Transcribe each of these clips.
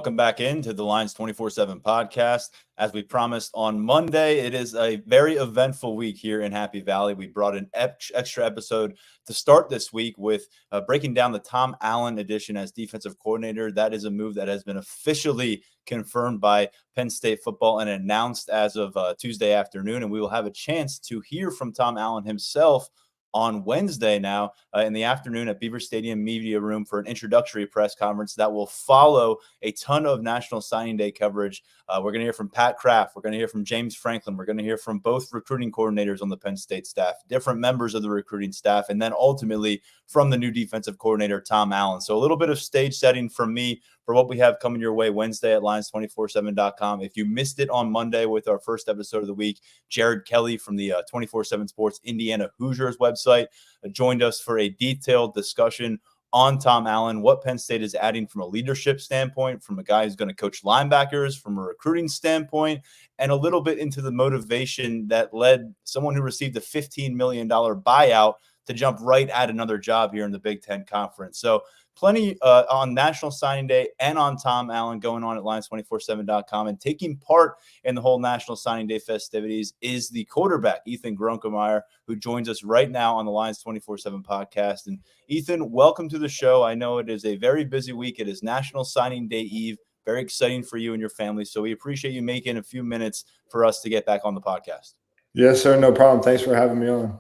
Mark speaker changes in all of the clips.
Speaker 1: welcome back into the Lions 24/7 podcast. As we promised on Monday, it is a very eventful week here in Happy Valley. We brought an extra episode to start this week with breaking down the Tom Allen edition as defensive coordinator. That is a move that has been officially confirmed by Penn State football and announced as of Tuesday afternoon. And we will have a chance to hear from Tom Allen himself on Wednesday now in the afternoon at Beaver Stadium Media Room for an introductory press conference that will follow a ton of National Signing Day coverage. We're going to hear from Pat Kraft. We're going to hear from James Franklin. We're going to hear from both recruiting coordinators on the Penn State staff, different members of the recruiting staff, and then ultimately from the new defensive coordinator, Tom Allen. So a little bit of stage setting from me for what we have coming your way Wednesday at Lions247.com. If you missed it on Monday with our first episode of the week, Jared Kelly from the 24/7 Sports Indiana Hoosiers website joined us for a detailed discussion on Tom Allen, what Penn State is adding from a leadership standpoint, from a guy who's going to coach linebackers, from a recruiting standpoint, and a little bit into the motivation that led someone who received a $15 million buyout to jump right at another job here in the Big Ten Conference. So plenty on National Signing Day and on Tom Allen going on at Lions247.com. And taking part in the whole National Signing Day festivities is the quarterback, Ethan Grunkemeyer, who joins us right now on the Lions 24/7 podcast. And Ethan, welcome to the show. I know it is a very busy week. It is National Signing Day Eve. Very exciting for you and your family. So we appreciate you making a few minutes for us to get back on the podcast.
Speaker 2: Yes, sir. No problem. Thanks for having me on.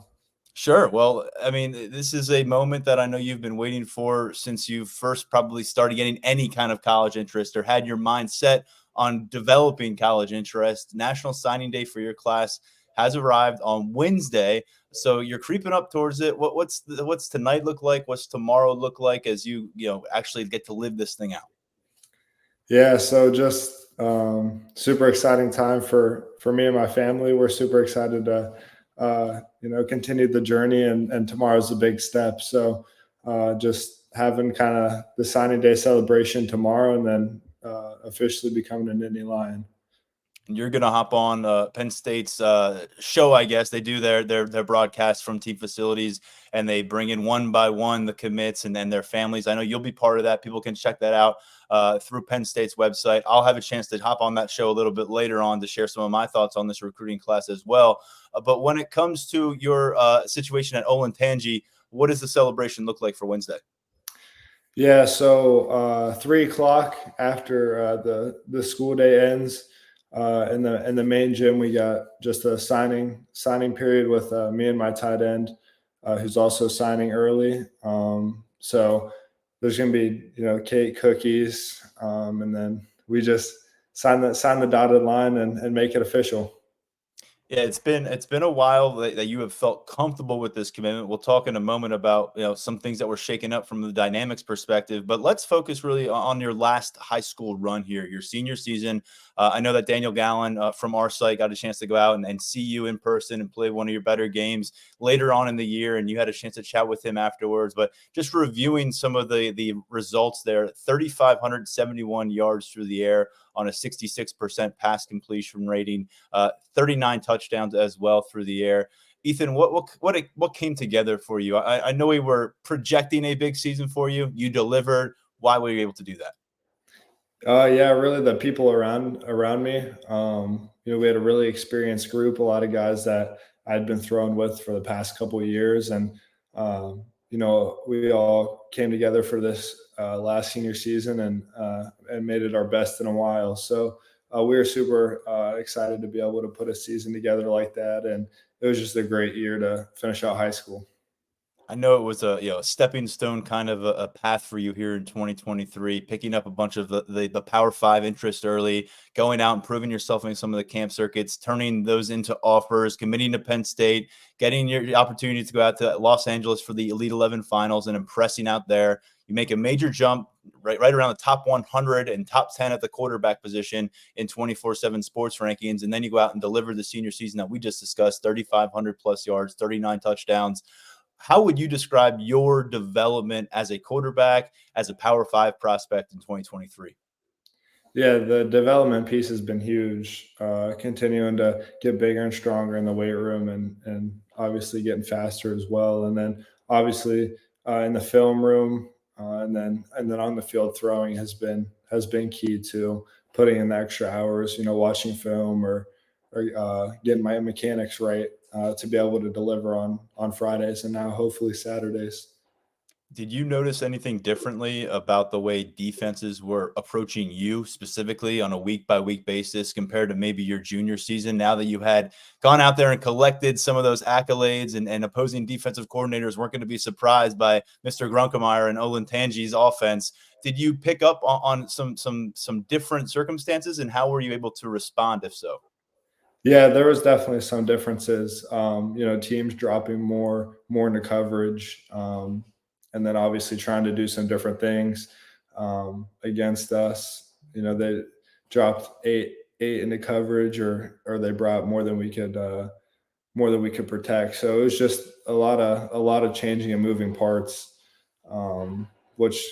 Speaker 1: Sure. Well, I mean, this is a moment that I know you've been waiting for since you first probably started getting any kind of college interest or had your mind set on developing college interest. National Signing Day for your class has arrived on Wednesday. So you're creeping up towards it. What's tonight look like? What's tomorrow look like as you actually get to live this thing out?
Speaker 2: Yeah, so just super exciting time for me and my family. We're super excited to continue the journey, and tomorrow's a big step. So just having kind of the signing day celebration tomorrow, and then officially becoming an Indy Lion.
Speaker 1: You're going to hop on Penn State's show, I guess. They do their broadcast from team facilities, and they bring in one by one the commits and then their families. I know you'll be part of that. People can check that out through Penn State's website. I'll have a chance to hop on that show a little bit later on to share some of my thoughts on this recruiting class as well. But when it comes to your situation at Olentangy, what does the celebration look like for Wednesday?
Speaker 2: Yeah, so 3 o'clock after the school day ends, in the main gym, we got just a signing period with me and my tight end, who's also signing early. So there's going to be cake, cookies, and then we just sign the dotted line and make it official.
Speaker 1: Yeah, it's been a while that you have felt comfortable with this commitment. We'll talk in a moment about some things that were shaken up from the dynamics perspective, but let's focus really on your last high school run here, your senior season. I know that Daniel Gallen from our site got a chance to go out and see you in person and play one of your better games later on in the year, and you had a chance to chat with him afterwards. But just reviewing some of the results there, 3,571 yards through the air on a 66% pass completion rating, 39 touchdowns as well through the air. Ethan, what came together for you? I know we were projecting a big season for you. You delivered. Why were you able to do that?
Speaker 2: Yeah, really the people around me. We had a really experienced group, a lot of guys that I'd been thrown with for the past couple of years, and we all came together for this last senior season and made it our best in a while. So we were super excited to be able to put a season together like that, and it was just a great year to finish out high school.
Speaker 1: I know it was a stepping stone kind of a path for you here in 2023, picking up a bunch of the Power 5 interest early, going out and proving yourself in some of the camp circuits, turning those into offers, committing to Penn State, getting your opportunity to go out to Los Angeles for the Elite 11 finals and impressing out there. You make a major jump right around the top 100 and top 10 at the quarterback position in 24/7 sports rankings. And then you go out and deliver the senior season that we just discussed, 3,500 plus yards, 39 touchdowns. How would you describe your development as a quarterback, as a Power 5 prospect in 2023?
Speaker 2: Yeah, the development piece has been huge, continuing to get bigger and stronger in the weight room and obviously getting faster as well. And then obviously in the film room, And then on the field, throwing has been key to putting in the extra hours, watching film or getting my mechanics right to be able to deliver on Fridays and now hopefully Saturdays.
Speaker 1: Did you notice anything differently about the way defenses were approaching you specifically on a week by week basis compared to maybe your junior season? Now that you had gone out there and collected some of those accolades, and opposing defensive coordinators weren't going to be surprised by Mr. Grunkemeyer and Olentangy's offense. Did you pick up on some different circumstances, and how were you able to respond if so?
Speaker 2: Yeah, there was definitely some differences. Teams dropping more into coverage, and then obviously trying to do some different things against us. They dropped eight into coverage, or they brought more than we could protect. So it was just a lot of changing and moving parts, which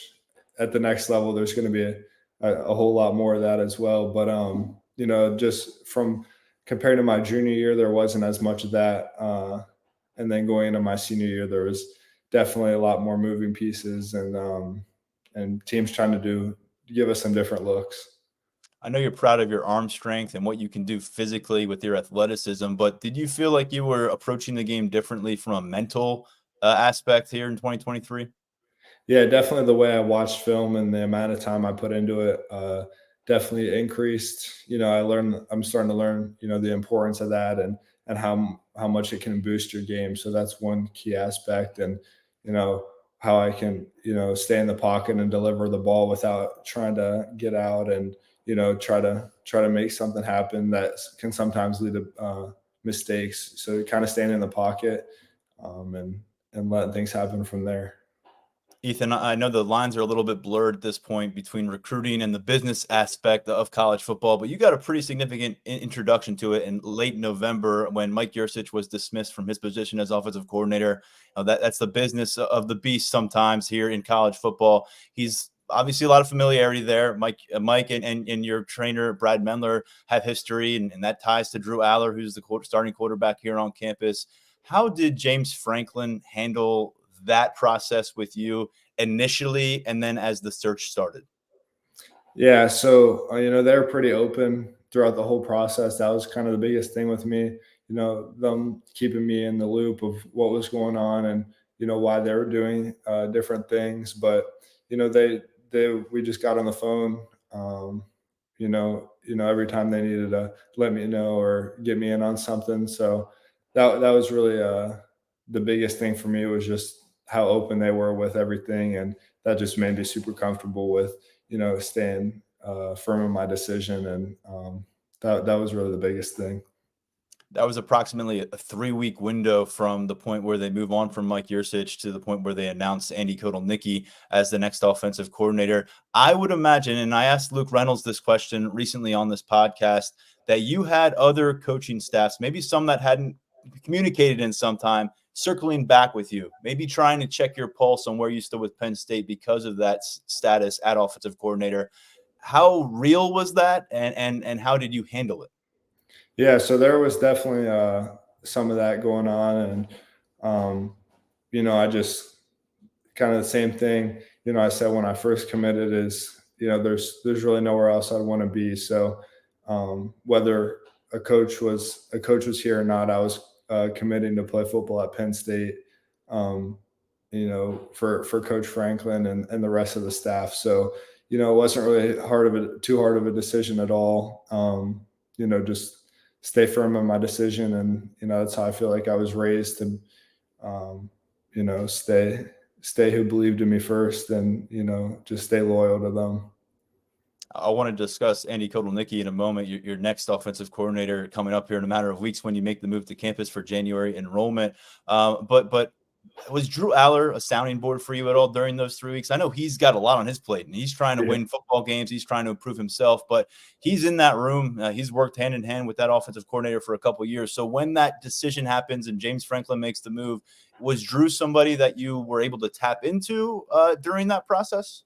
Speaker 2: at the next level there's going to be a whole lot more of that as well. But just from compared to my junior year, there wasn't as much of that. And then going into my senior year, there was definitely a lot more moving pieces and teams trying to give us some different looks.
Speaker 1: I know you're proud of your arm strength and what you can do physically with your athleticism, but did you feel like you were approaching the game differently from a mental aspect here in 2023?
Speaker 2: Yeah, definitely the way I watched film and the amount of time I put into it definitely increased. I'm starting to learn, the importance of that and how much it can boost your game. So that's one key aspect, and you know how I can stay in the pocket and deliver the ball without trying to get out and try to make something happen that can sometimes lead to mistakes. So kind of staying in the pocket and letting things happen from there.
Speaker 1: Ethan, I know the lines are a little bit blurred at this point between recruiting and the business aspect of college football, but you got a pretty significant introduction to it in late November when Mike Yursich was dismissed from his position as offensive coordinator. That's the business of the beast sometimes here in college football. He's obviously a lot of familiarity there. Mike and your trainer, Brad Mendler, have history, and that ties to Drew Aller, who's the starting quarterback here on campus. How did James Franklin handle that process with you initially and then as the search started?
Speaker 2: Yeah, so they were pretty open throughout the whole process. That was kind of the biggest thing with me. Them keeping me in the loop of what was going on and why they were doing different things. But we just got on the phone. Every time they needed to let me know or get me in on something. So that was really the biggest thing for me was just how open they were with everything, and that just made me super comfortable with staying firm in my decision, and that was really the biggest thing.
Speaker 1: That was approximately a 3-week window from the point where they move on from Mike Yursich to the point where they announced Andy Kotelnicki as the next offensive coordinator. I would imagine, and I asked Luke Reynolds this question recently on this podcast, that you had other coaching staffs, maybe some that hadn't communicated in some time, circling back with you, maybe trying to check your pulse on where you stood with Penn State because of that status at offensive coordinator. How real was that, and how did you handle it?
Speaker 2: Yeah, so there was definitely some of that going on, and I just kind of the same thing. I said when I first committed is there's really nowhere else I'd want to be. So whether a coach was here or not, I was committing to play football at Penn State. Um, for Coach Franklin and the rest of the staff. So it wasn't really too hard of a decision at all. Just stay firm in my decision, and that's how I feel like I was raised to, stay who believed in me first, and just stay loyal to them.
Speaker 1: I want to discuss Andy Kotelnicki in a moment, your next offensive coordinator coming up here in a matter of weeks when you make the move to campus for January enrollment. But was Drew Aller a sounding board for you at all during those 3 weeks? I know he's got a lot on his plate, and he's trying to
Speaker 2: Yeah.
Speaker 1: win football games. He's trying to improve himself, but he's in that room. He's worked hand in hand with that offensive coordinator for a couple of years. So when that decision happens and James Franklin makes the move, was Drew somebody that you were able to tap into during that process?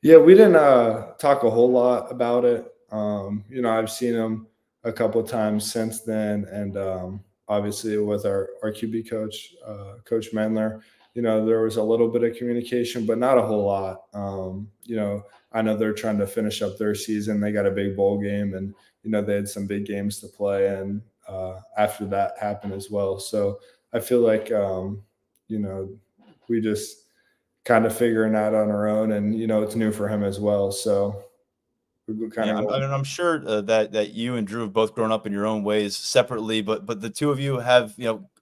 Speaker 2: Yeah, we didn't talk a whole lot about it. I've seen him a couple of times since then, and obviously with our QB coach, Coach Mendler. there was a little bit of communication, but not a whole lot. I know they're trying to finish up their season. They got a big bowl game, and they had some big games to play, and after that happened as well. So I feel like we just kind of figuring out on our own, and it's new for him as well. So we're kind
Speaker 1: Yeah,
Speaker 2: of going.
Speaker 1: I'm sure that you and Drew have both grown up in your own ways separately, but the two of you have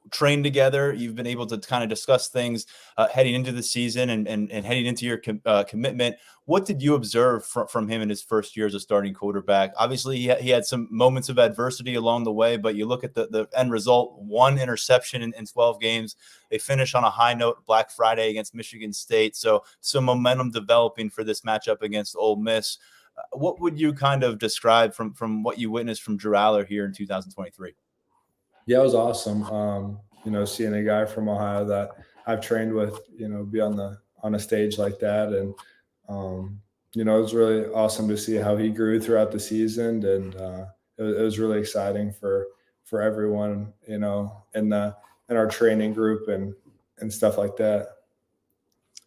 Speaker 1: trained together. You've been able to kind of discuss things heading into the season and heading into your commitment. What did you observe from him in his first year as a starting quarterback? Obviously, he had some moments of adversity along the way, but you look at the end result: 1 interception in 12 games. They finish on a high note Black Friday against Michigan State, so some momentum developing for this matchup against Ole Miss. What would you kind of describe from what you witnessed from Drew Aller here in 2023?
Speaker 2: Yeah, it was awesome. Seeing a guy from Ohio that I've trained with, be on a stage like that, and it was really awesome to see how he grew throughout the season, and it was really exciting for everyone, in our training group and stuff like that.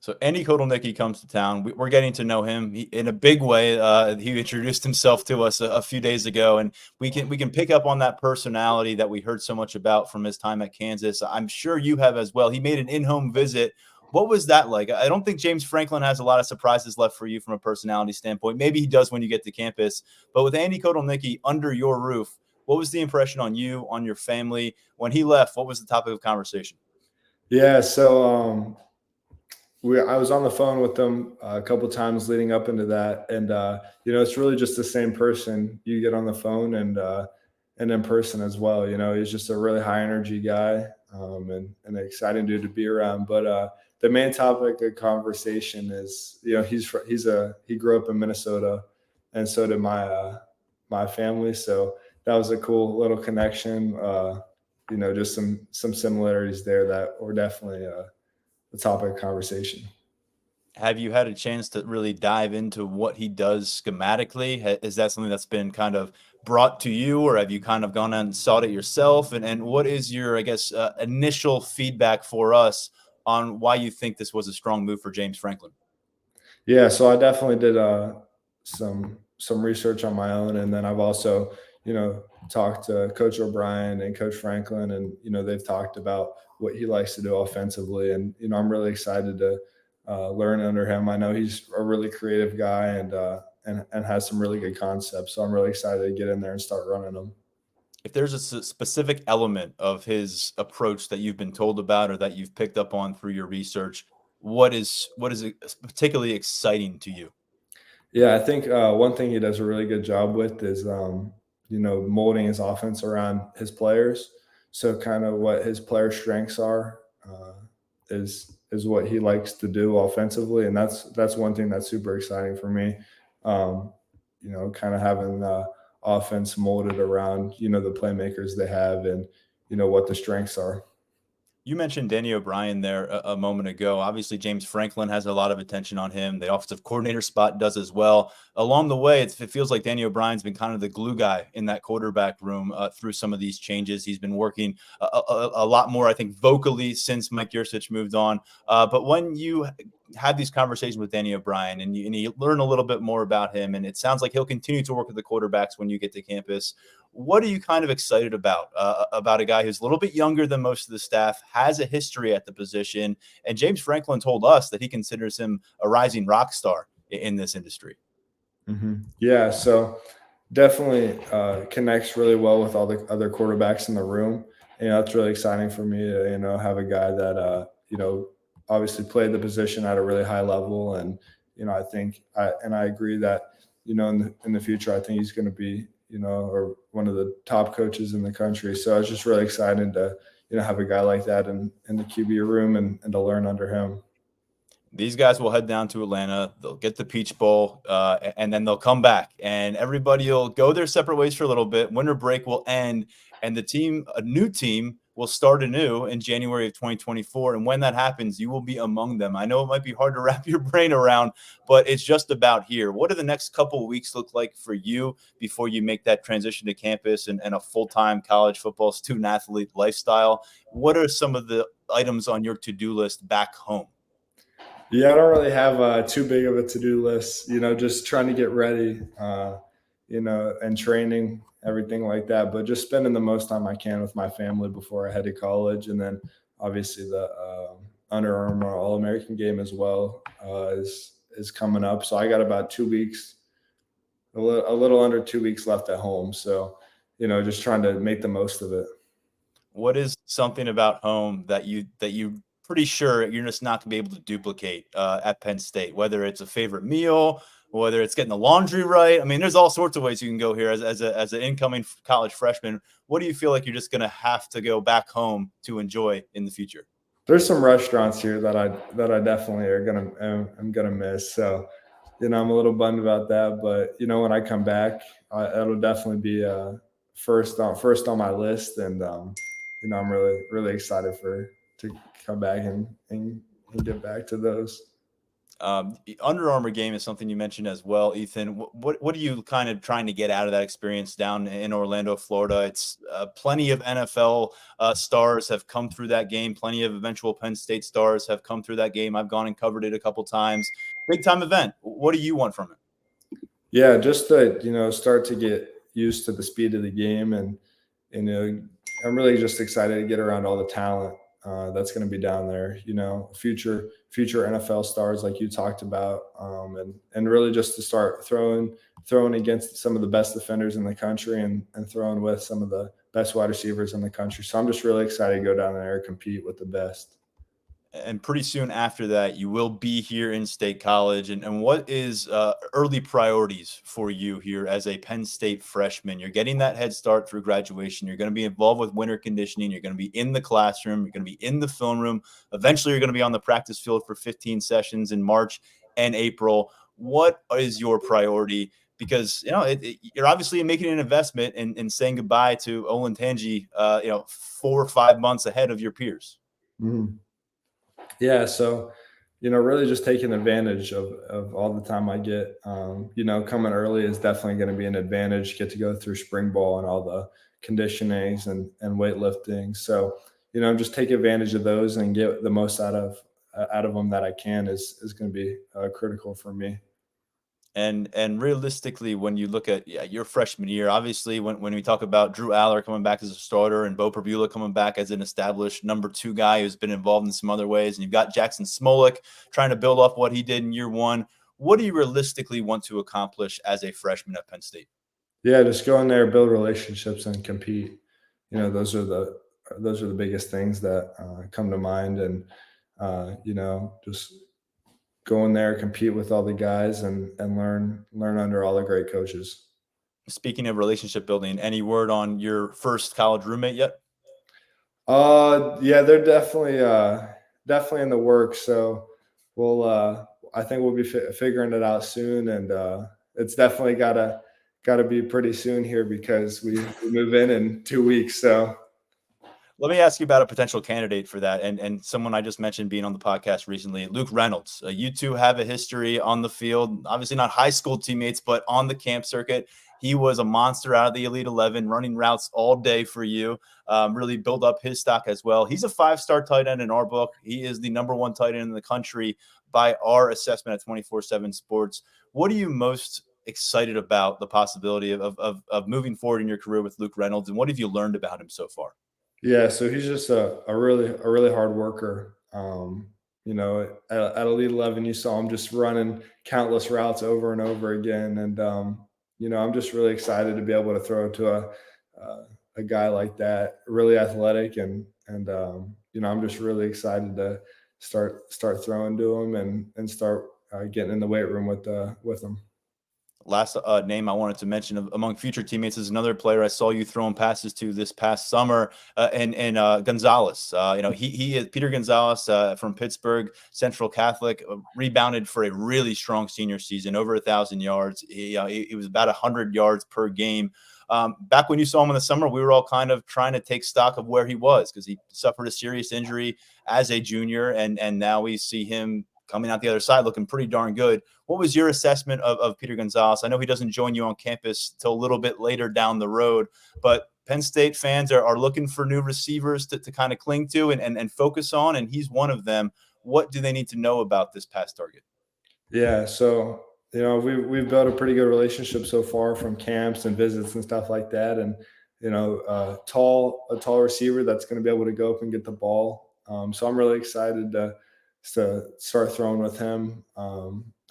Speaker 1: So Andy Kotelnicki comes to town. We're getting to know him in a big way. He introduced himself to us a few days ago, and we can pick up on that personality that we heard so much about from his time at Kansas. I'm sure you have as well. He made an in-home visit. What was that like? I don't think James Franklin has a lot of surprises left for you from a personality standpoint. Maybe he does when you get to campus. But with Andy Kotelnicki under your roof, what was the impression on you, on your family? When he left, what was the topic of conversation?
Speaker 2: Yeah, so I was on the phone with them a couple times leading up into that, and it's really just the same person you get on the phone and in person as well. He's just a really high energy guy, and an exciting dude to be around. But the main topic of conversation is, he grew up in Minnesota, and so did my family. So that was a cool little connection. Just some similarities there that were definitely the topic of conversation.
Speaker 1: Have you had a chance to really dive into what he does schematically? Is that something that's been kind of brought to you, or have you kind of gone out and sought it yourself? And what is your, I guess, initial feedback for us on why you think this was a strong move for James Franklin?
Speaker 2: Yeah, so I definitely did some research on my own, and then I've also talked to Coach O'Brien and Coach Franklin, and they've talked about what he likes to do offensively, and I'm really excited to learn under him. I know he's a really creative guy, and has some really good concepts, so I'm really excited to get in there and start running them.
Speaker 1: If there's a specific element of his approach that you've been told about or that you've picked up on through your research, what is particularly exciting to you?
Speaker 2: Yeah, I think one thing he does a really good job with is molding his offense around his players. So kind of what his player strengths are is what he likes to do offensively, and that's one thing that's super exciting for me. Kind of having the offense molded around the playmakers they have, and what the strengths are.
Speaker 1: You mentioned Danny O'Brien there a moment ago. Obviously, James Franklin has a lot of attention on him. The offensive coordinator spot does as well. Along the way, it feels like Danny O'Brien's been kind of the glue guy in that quarterback room through some of these changes. He's been working a lot more, I think, vocally since Mike Yursich moved on. But when you had these conversations with Danny O'Brien and you learn a little bit more about him, and it sounds like he'll continue to work with the quarterbacks when you get to campus, what are you kind of excited about a guy who's a little bit younger than most of the staff, has a history at the position, and James Franklin told us that he considers him a rising rock star in this industry?
Speaker 2: Mm-hmm. Yeah, so definitely connects really well with all the other quarterbacks in the room. It's really exciting for me to have a guy that obviously played the position at a really high level, and I think I agree that in the future I think he's going to be or one of the top coaches in the country. So I was just really excited to have a guy like that in the QB room and to learn under him.
Speaker 1: These guys will head down to Atlanta. They'll get the Peach Bowl, and then they'll come back, and everybody will go their separate ways for a little bit. Winter break will end, and a new team will start anew in January of 2024. And when that happens, you will be among them. I know it might be hard to wrap your brain around, but it's just about here. What do the next couple of weeks look like for you before you make that transition to campus and a full-time college football student athlete lifestyle? What are some of the items on your to-do list back home?
Speaker 2: Yeah, I don't really have too big of a to-do list, just trying to get ready, and training, everything like that, but just spending the most time I can with my family before I head to college. And then obviously the Under Armour All-American game as well is coming up. So I got about 2 weeks, a little under 2 weeks left at home. So, just trying to make the most of it.
Speaker 1: What is something about home that you pretty sure you're just not gonna be able to duplicate at Penn State? Whether it's a favorite meal, whether it's getting the laundry right. I mean, there's all sorts of ways you can go here as an incoming college freshman. What do you feel like you're just gonna have to go back home to enjoy in the future?
Speaker 2: There's some restaurants here that I definitely I'm gonna miss. So, I'm a little bummed about that. But when I come back, it'll definitely be first on my list. And I'm really excited to come back and get back to those.
Speaker 1: The Under Armour game is something you mentioned as well, Ethan. What are you kind of trying to get out of that experience down in Orlando, Florida? It's plenty of NFL stars have come through that game. Plenty of eventual Penn State stars have come through that game. I've gone and covered it a couple times. Big time event. What do you want from it?
Speaker 2: Yeah, just to start to get used to the speed of the game. And I'm really just excited to get around all the talent that's going to be down there. Future NFL stars like you talked about, and really just to start throwing against some of the best defenders in the country, and throwing with some of the best wide receivers in the country. So I'm just really excited to go down there and compete with the best.
Speaker 1: And pretty soon after that, you will be here in State College. And what is early priorities for you here as a Penn State freshman? You're getting that head start through graduation. You're going to be involved with winter conditioning. You're going to be in the classroom. You're going to be in the film room. Eventually, you're going to be on the practice field for 15 sessions in March and April. What is your priority? Because you're obviously making an investment in saying goodbye to Olentangy, 4 or 5 months ahead of your peers.
Speaker 2: Mm-hmm. Yeah, so really just taking advantage of all the time I get. Coming early is definitely going to be an advantage. Get to go through spring ball and all the conditionings and weightlifting. So just take advantage of those and get the most out of them that I can is going to be critical for me.
Speaker 1: And realistically, when you look at your freshman year, obviously when we talk about Drew Aller coming back as a starter and Bo Perbula coming back as an established number 2 guy who's been involved in some other ways, and you've got Jackson Smolik trying to build off what he did in year 1, what do you realistically want to accomplish as a freshman at Penn State?
Speaker 2: Yeah, just go in there, build relationships, and compete. Those are the biggest things that come to mind. And just go in there, compete with all the guys, and learn under all the great coaches.
Speaker 1: Speaking of relationship building, any word on your first college roommate yet?
Speaker 2: Yeah, they're definitely in the works. So I think we'll be figuring it out soon. And it's definitely gotta be pretty soon here because we move in 2 weeks. So
Speaker 1: Let me ask you about a potential candidate for that, and someone I just mentioned being on the podcast recently, Luke Reynolds. You two have a history on the field, obviously not high school teammates, but on the camp circuit. He was a monster out of the Elite 11, running routes all day for you, really build up his stock as well. He's a 5-star tight end in our book. He is the number 1 tight end in the country by our assessment at 24/7 Sports. What are you most excited about the possibility of moving forward in your career with Luke Reynolds, and what have you learned about him so far?
Speaker 2: yeah, so he's just a really hard worker. At Elite 11, you saw him just running countless routes over and over again. And I'm just really excited to be able to throw to a guy like that, really athletic. And I'm just really excited to start throwing to him and start getting in the weight room with him.
Speaker 1: Last name I wanted to mention among future teammates is another player I saw you throwing passes to this past summer, and Gonzalez. He is Peter Gonzalez from Pittsburgh Central Catholic, rebounded for a really strong senior season, over 1,000 yards. He was about 100 yards per game. Back when you saw him in the summer, we were all kind of trying to take stock of where he was because he suffered a serious injury as a junior, and now we see him coming out the other side looking pretty darn good. What was your assessment of Peter Gonzalez? I know he doesn't join you on campus till a little bit later down the road, but Penn State fans are looking for new receivers to kind of cling to and focus on, and he's one of them. What do they need to know about this past target?
Speaker 2: Yeah, so we've built a pretty good relationship so far from camps and visits and stuff like that, and a tall receiver that's going to be able to go up and get the ball. So I'm really excited to start throwing with him.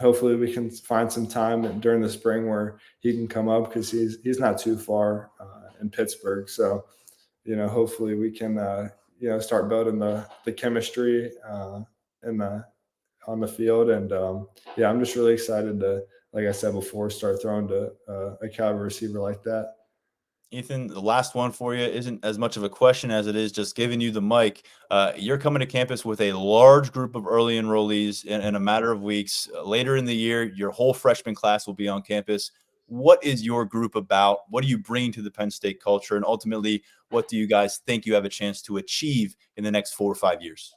Speaker 2: Hopefully we can find some time during the spring where he can come up because he's not too far in Pittsburgh. So hopefully we can start building the chemistry on the field. And I'm just really excited to, like I said before, start throwing to a caliber receiver like that.
Speaker 1: Ethan, the last one for you isn't as much of a question as it is just giving you the mic. You're coming to campus with a large group of early enrollees in a matter of weeks. Later in the year, your whole freshman class will be on campus. What is your group about? What are you bringing to the Penn State culture? And ultimately, what do you guys think you have a chance to achieve in the next 4 or 5 years?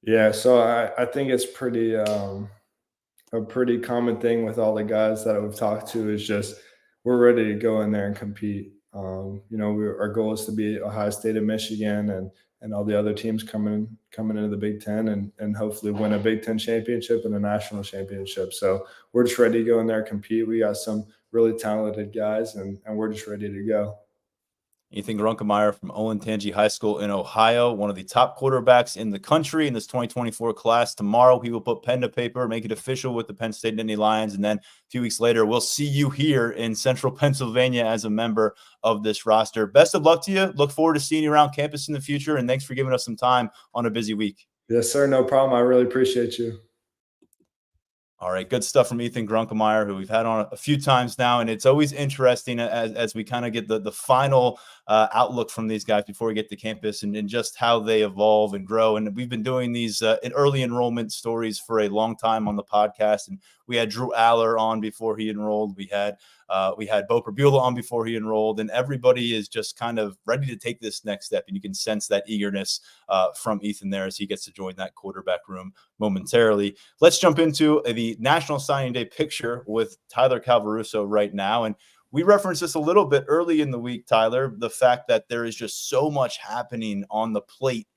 Speaker 2: Yeah, so I think it's a pretty common thing with all the guys that I've talked to is just we're ready to go in there and compete. Our goal is to beat Ohio State and Michigan and all the other teams coming into the Big Ten and hopefully win a Big Ten championship and a national championship. So we're just ready to go in there and compete. We got some really talented guys and we're just ready to go.
Speaker 1: Ethan Grunkemeyer from Olentangy High School in Ohio, one of the top quarterbacks in the country in this 2024 class. Tomorrow, he will put pen to paper, make it official with the Penn State Nittany Lions, and then a few weeks later, we'll see you here in central Pennsylvania as a member of this roster. Best of luck to you. Look forward to seeing you around campus in the future, and thanks for giving us some time on a busy week.
Speaker 2: Yes, sir. No problem. I really appreciate you.
Speaker 1: All right, good stuff from Ethan Grunkemeyer, who we've had on a few times now, and it's always interesting as we kind of get the final outlook from these guys before we get to campus and just how they evolve and grow. And we've been doing these early enrollment stories for a long time on the podcast, and we had Drew Aller on before he enrolled. We had Bo Perbula on before he enrolled, and everybody is just kind of ready to take this next step. And you can sense that eagerness from Ethan there as he gets to join that quarterback room momentarily. Let's jump into the National Signing Day picture with Tyler Calvaruso right now. And we referenced this a little bit early in the week, Tyler, the fact that there is just so much happening on the plate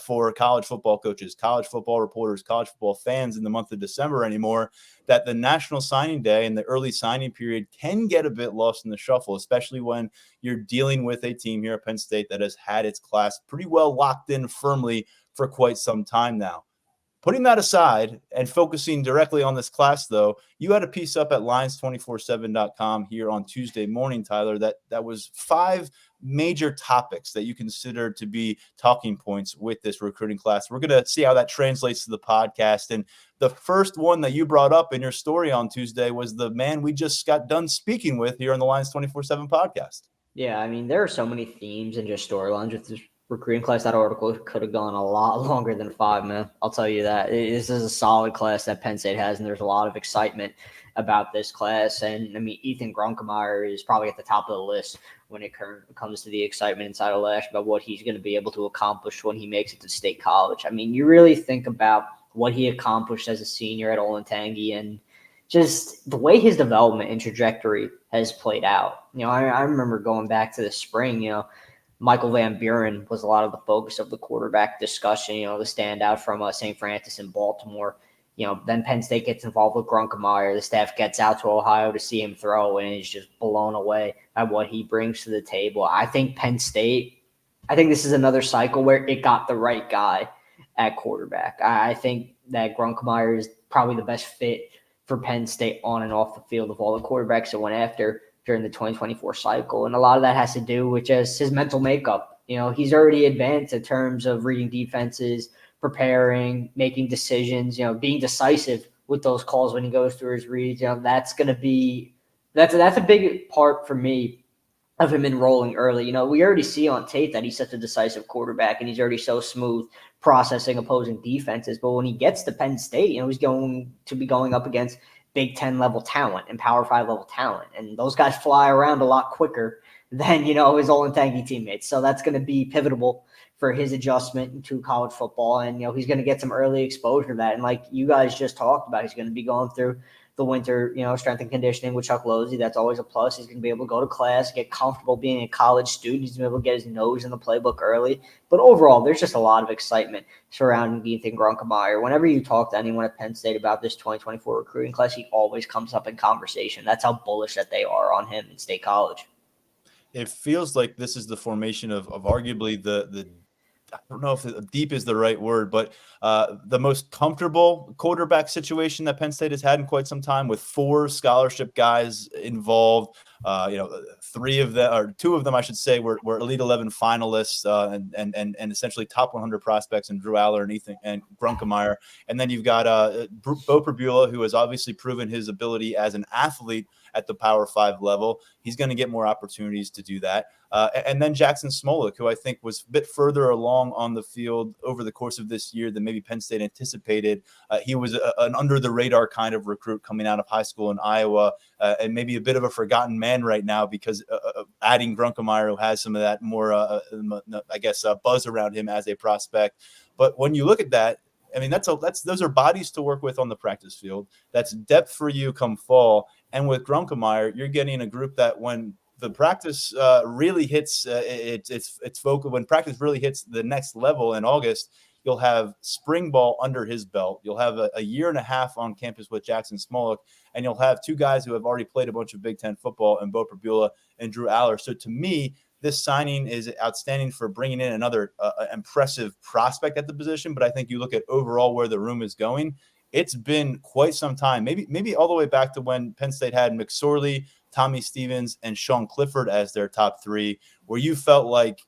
Speaker 1: for college football coaches, college football reporters, college football fans in the month of December anymore, that the National Signing Day and the early signing period can get a bit lost in the shuffle, especially when you're dealing with a team here at Penn State that has had its class pretty well locked in firmly for quite some time now. Putting that aside and focusing directly on this class, though, you had a piece up at Lions247.com here on Tuesday morning, Tyler, that was 5 major topics that you consider to be talking points with this recruiting class. We're going to see how that translates to the podcast. And the first one that you brought up in your story on Tuesday was the man we just got done speaking with here on the Lions 24/7 podcast.
Speaker 3: Yeah, I mean, there are so many themes and just storylines with this recruiting class. That article could have gone a lot longer than 5, man. I'll tell you that. This is a solid class that Penn State has, and there's a lot of excitement about this class. And, I mean, Ethan Grunkemeyer is probably at the top of the list when it comes to the excitement inside of Lash about what he's going to be able to accomplish when he makes it to State College. I mean, you really think about what he accomplished as a senior at Olentangy and just the way his development and trajectory has played out. I remember going back to the spring, Michael Van Buren was a lot of the focus of the quarterback discussion, the standout from St. Francis in Baltimore. Then Penn State gets involved with Grunkemeyer. The staff gets out to Ohio to see him throw and is just blown away by what he brings to the table. I think this is another cycle where it got the right guy at quarterback. I think that Grunkemeyer is probably the best fit for Penn State on and off the field of all the quarterbacks that went after during the 2024 cycle. And a lot of that has to do with just his mental makeup. He's already advanced in terms of reading defenses, preparing, making decisions, being decisive with those calls when he goes through his reads. That's a big part for me of him enrolling early. We already see on tape that he's such a decisive quarterback and he's already so smooth processing opposing defenses. But when he gets to Penn State, he's going to be going up against Big Ten level talent and Power 5 level talent. And those guys fly around a lot quicker than, his Olentangy teammates. So that's going to be pivotal for his adjustment to college football. And, he's going to get some early exposure to that. And like you guys just talked about, he's going to be going through the winter, strength and conditioning with Chuck Losey. That's always a plus. He's going to be able to go to class, get comfortable being a college student. He's going to be able to get his nose in the playbook early. But overall, there's just a lot of excitement surrounding Ethan Grunkemeyer. Whenever you talk to anyone at Penn State about this 2024 recruiting class, he always comes up in conversation. That's how bullish that they are on him in State College.
Speaker 1: It feels like this is the formation of arguably the I don't know if deep is the right word, but the most comfortable quarterback situation that Penn State has had in quite some time, with 4 scholarship guys involved. 3 of them, or 2 of them, I should say, were Elite 11 finalists and essentially top 100 prospects in Drew Aller and Ethan and Grunkemeyer. And then you've got Bo Perbula, who has obviously proven his ability as an athlete at the Power 5 level. He's going to get more opportunities to do that. And then Jackson Smolik, who I think was a bit further along on the field over the course of this year than maybe Penn State anticipated. He was an under-the-radar kind of recruit coming out of high school in Iowa, and maybe a bit of a forgotten man right now because adding Grunkemeyer, who has some of that more, buzz around him as a prospect. But when you look at that, I mean, those are bodies to work with on the practice field. That's depth for you come fall. And with Grunkemeyer, you're getting a group that when the practice really hits its focus, when practice really hits the next level in August, you'll have spring ball under his belt. You'll have a year and a half on campus with Jackson Smolik, and you'll have 2 guys who have already played a bunch of Big Ten football, and Bo Perbula and Drew Aller. So to me, this signing is outstanding for bringing in another impressive prospect at the position. But I think you look at overall where the room is going, it's been quite some time, maybe all the way back to when Penn State had McSorley, Tommy Stevens, and Sean Clifford as their top 3, where you felt like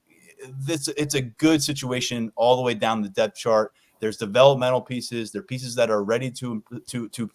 Speaker 1: it's a good situation all the way down the depth chart. There's developmental pieces. There are pieces that are ready to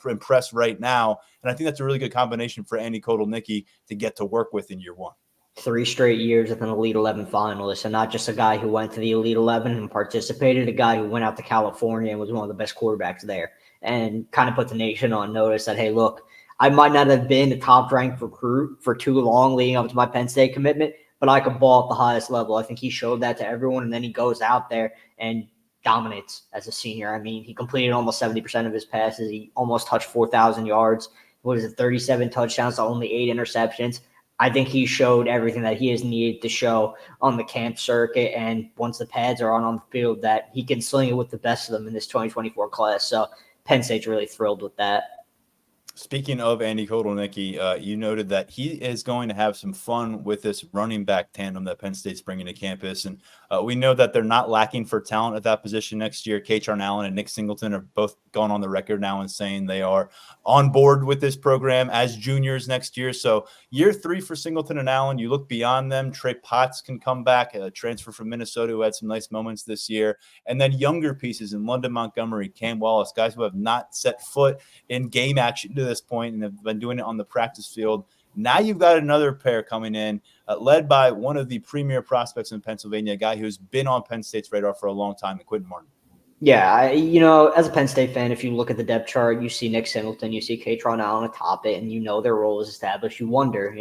Speaker 1: impress right now. And I think that's a really good combination for Andy Kotelnicki to get to work with in year 1.
Speaker 3: 3 straight years with an Elite 11 finalist, and not just a guy who went to the Elite 11 and participated, a guy who went out to California and was one of the best quarterbacks there, and kind of put the nation on notice that, hey, look, I might not have been a top-ranked recruit for too long leading up to my Penn State commitment, but I could ball at the highest level. I think he showed that to everyone, and then he goes out there and dominates as a senior. I mean, he completed almost 70% of his passes. He almost touched 4,000 yards. 37 touchdowns to only 8 interceptions. I think he showed everything that he has needed to show on the camp circuit, and once the pads are on the field, that he can sling it with the best of them in this 2024 class. So Penn State's really thrilled with that.
Speaker 1: Speaking of Andy Kotelnicki, you noted that he is going to have some fun with this running back tandem that Penn State's bringing to campus. And we know that they're not lacking for talent at that position next year. Katron Allen and Nick Singleton are both gone on the record now and saying they are on board with this program as juniors next year. So year 3 for Singleton and Allen, you look beyond them. Trey Potts can come back, a transfer from Minnesota who had some nice moments this year. And then younger pieces in London Montgomery, Cam Wallace, guys who have not set foot in game action to this point and have been doing it on the practice field. Now you've got another pair coming in, led by one of the premier prospects in Pennsylvania, a guy who's been on Penn State's radar for a long time, Quinton Martin.
Speaker 3: Yeah, as a Penn State fan, if you look at the depth chart, you see Nick Singleton, you see Katron Allen atop it, and their role is established. You wonder,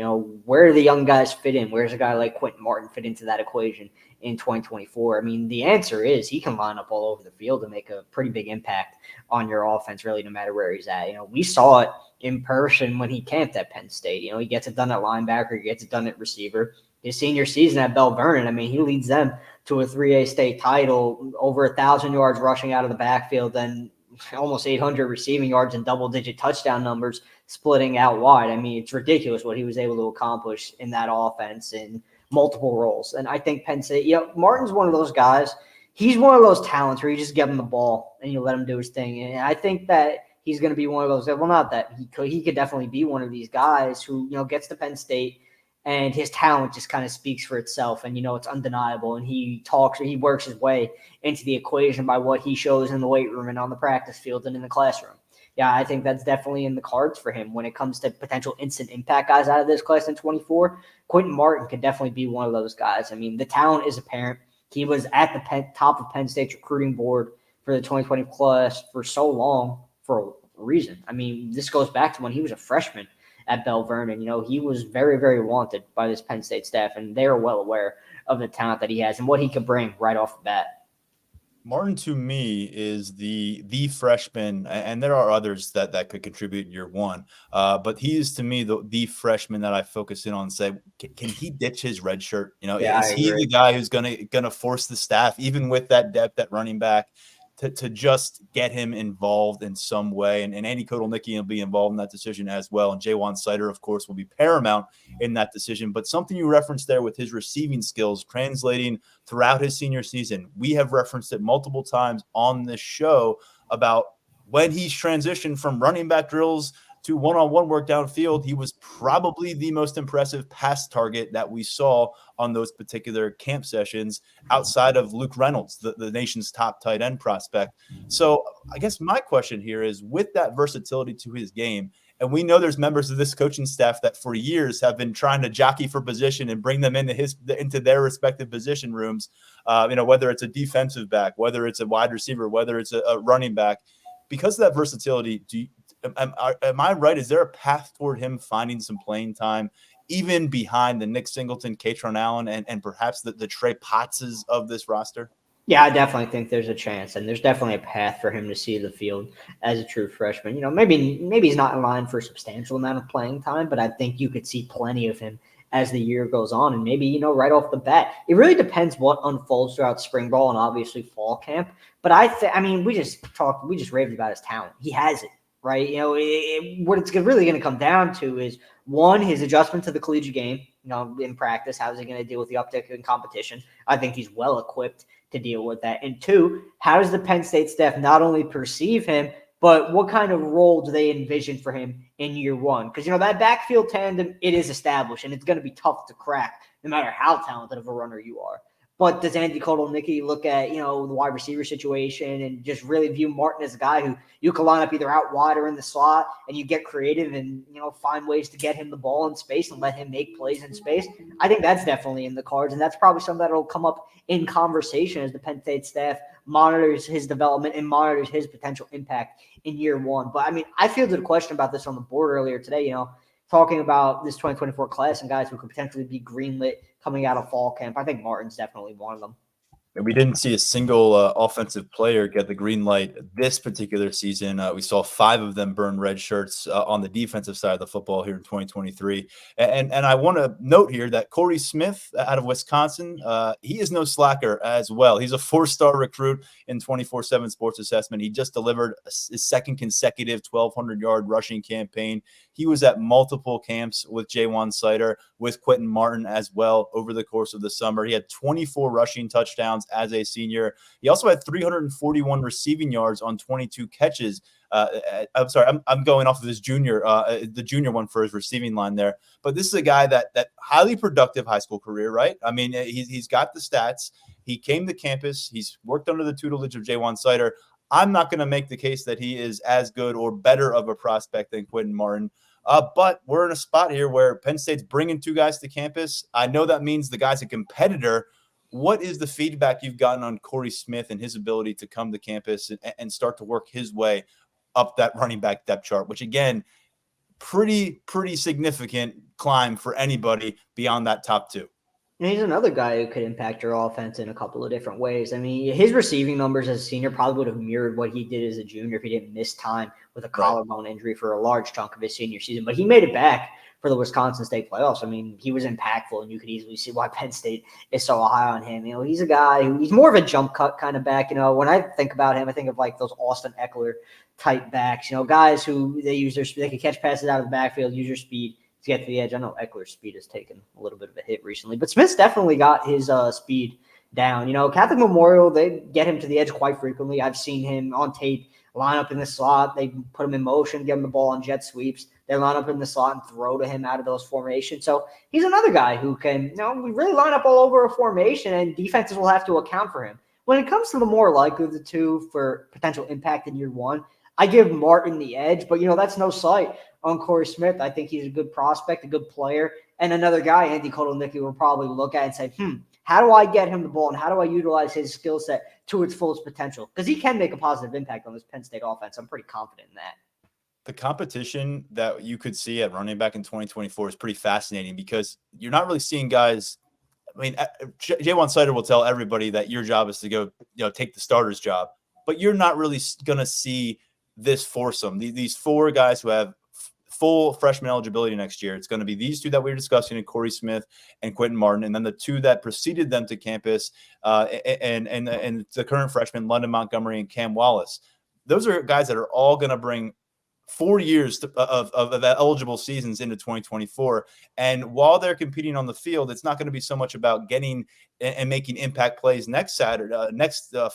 Speaker 3: where do the young guys fit in? Where's a guy like Quinton Martin fit into that equation in 2024? I mean, the answer is he can line up all over the field and make a pretty big impact on your offense, really, no matter where he's at. We saw it in person when he camped at Penn State. He gets it done at linebacker, he gets it done at receiver. His senior season at Bell Vernon, I mean, he leads them to a 3A state title, over 1,000 yards rushing out of the backfield, and almost 800 receiving yards and double-digit touchdown numbers splitting out wide. I mean, it's ridiculous what he was able to accomplish in that offense in multiple roles. And I think Penn State, Martin's one of those guys. He's one of those talents where you just give him the ball and you let him do his thing. And I think that he's going to be one of those. Well, not that he could definitely be one of these guys who gets to Penn State and his talent just kind of speaks for itself, and it's undeniable. And he works his way into the equation by what he shows in the weight room and on the practice field and in the classroom. Yeah, I think that's definitely in the cards for him when it comes to potential instant impact guys out of this class in 24. Quinton Martin could definitely be one of those guys. I mean, the talent is apparent. He was at the top of Penn State's recruiting board for the 2020 class for so long, for reason. I mean, this goes back to when he was a freshman at Bell Vernon. He was very, very wanted by this Penn State staff, and they're well aware of the talent that he has and what he could bring right off the bat.
Speaker 1: Martin, to me, is the freshman, and there are others that could contribute in year one. But he is, to me, the freshman that I focus in on and say, can he ditch his red shirt?
Speaker 3: Yeah,
Speaker 1: is he the guy who's gonna force the staff, even with that depth at running back, to just get him involved in some way? And Andy Kotelnicki will be involved in that decision as well. And Jaywan Sider, of course, will be paramount in that decision. But something you referenced there with his receiving skills translating throughout his senior season, we have referenced it multiple times on this show about when he's transitioned from running back drills to one-on-one work downfield. He was probably the most impressive pass target that we saw on those particular camp sessions outside of Luke Reynolds, the nation's top tight end prospect. So I guess my question here is, with that versatility to his game, and we know there's members of this coaching staff that for years have been trying to jockey for position and bring them into their respective position rooms, whether it's a defensive back, whether it's a wide receiver, whether it's a running back. Because of that versatility, am I right? Is there a path toward him finding some playing time, even behind the Nick Singleton, Katron Allen, and perhaps the Trey Pottses of this roster?
Speaker 3: Yeah, I definitely think there's a chance, and there's definitely a path for him to see the field as a true freshman. Maybe he's not in line for a substantial amount of playing time, but I think you could see plenty of him as the year goes on. And maybe, right off the bat, it really depends what unfolds throughout spring ball and obviously fall camp. But we just raved about his talent. He has it, right? What it's really going to come down to is, one, his adjustment to the collegiate game, in practice. How's he going to deal with the uptick in competition? I think he's well equipped to deal with that. And two, how does the Penn State staff not only perceive him, but what kind of role do they envision for him in year one? Because, that backfield tandem, it is established, and it's going to be tough to crack no matter how talented of a runner you are. But does Andy Kotelnicki look at, the wide receiver situation and just really view Martin as a guy who you can line up either out wide or in the slot, and you get creative and, find ways to get him the ball in space and let him make plays in space? I think that's definitely in the cards, and that's probably something that will come up in conversation as the Penn State staff monitors his development and monitors his potential impact in year one. But, I fielded a question about this on the board earlier today, talking about this 2024 class and guys who could potentially be greenlit coming out of fall camp. I think Martin's definitely one of them.
Speaker 1: And we didn't see a single offensive player get the green light this particular season. We saw 5 of them burn red shirts on the defensive side of the football here in 2023. And I want to note here that Corey Smith out of Wisconsin, he is no slacker as well. He's a 4-star recruit in 24/7 Sports Assessment. He just delivered his second consecutive 1,200-yard rushing campaign. He was at multiple camps with Jaywan Sider, with Quinton Martin as well over the course of the summer. He had 24 rushing touchdowns as a senior. He also had 341 receiving yards on 22 catches. I'm sorry, I'm going off of his the junior one for his receiving line there. But this is a guy that highly productive high school career, right? He's got the stats. He came to campus. He's worked under the tutelage of Jaywan Sider. I'm not going to make the case that he is as good or better of a prospect than Quinton Martin. But we're in a spot here where Penn State's bringing 2 guys to campus. I know that means the guy's a competitor. What is the feedback you've gotten on Corey Smith and his ability to come to campus and start to work his way up that running back depth chart, which, again, pretty significant climb for anybody beyond that top 2?
Speaker 3: And he's another guy who could impact your offense in a couple of different ways. His receiving numbers as a senior probably would have mirrored what he did as a junior if he didn't miss time with a collarbone injury for a large chunk of his senior season. But he made it back for the Wisconsin State playoffs. He was impactful, and you could easily see why Penn State is so high on him. He's a guy he's more of a jump cut kind of back. When I think about him, I think of like those Austin Eckler type backs, guys who they can catch passes out of the backfield, use your speed to get to the edge. I know Eckler's speed has taken a little bit of a hit recently, but Smith's definitely got his speed down. Catholic Memorial, they get him to the edge quite frequently. I've seen him on tape line up in the slot. They put him in motion, give him the ball on jet sweeps. They line up in the slot and throw to him out of those formations. So he's another guy who can, we really line up all over a formation, and defenses will have to account for him. When it comes to the more likely of the two for potential impact in year one, I give Martin the edge, but, that's no slight on Corey Smith. I think he's a good prospect, a good player, and another guy Andy Kotelnicki will probably look at and say, how do I get him the ball, and how do I utilize his skill set to its fullest potential? Because he can make a positive impact on this Penn State offense. I'm pretty confident in that.
Speaker 1: The competition that you could see at running back in 2024 is pretty fascinating because you're not really seeing guys. I mean, Jaywan Sider will tell everybody that your job is to go, take the starter's job, but you're not really going to see this foursome. These four guys who have full freshman eligibility next year. It's going to be these two that we were discussing, and Corey Smith and Quinton Martin, and then the two that preceded them to campus, and the current freshmen, London Montgomery and Cam Wallace. Those are guys that are all going to bring 4 years of eligible seasons into 2024. And while they're competing on the field, it's not going to be so much about getting and making impact plays next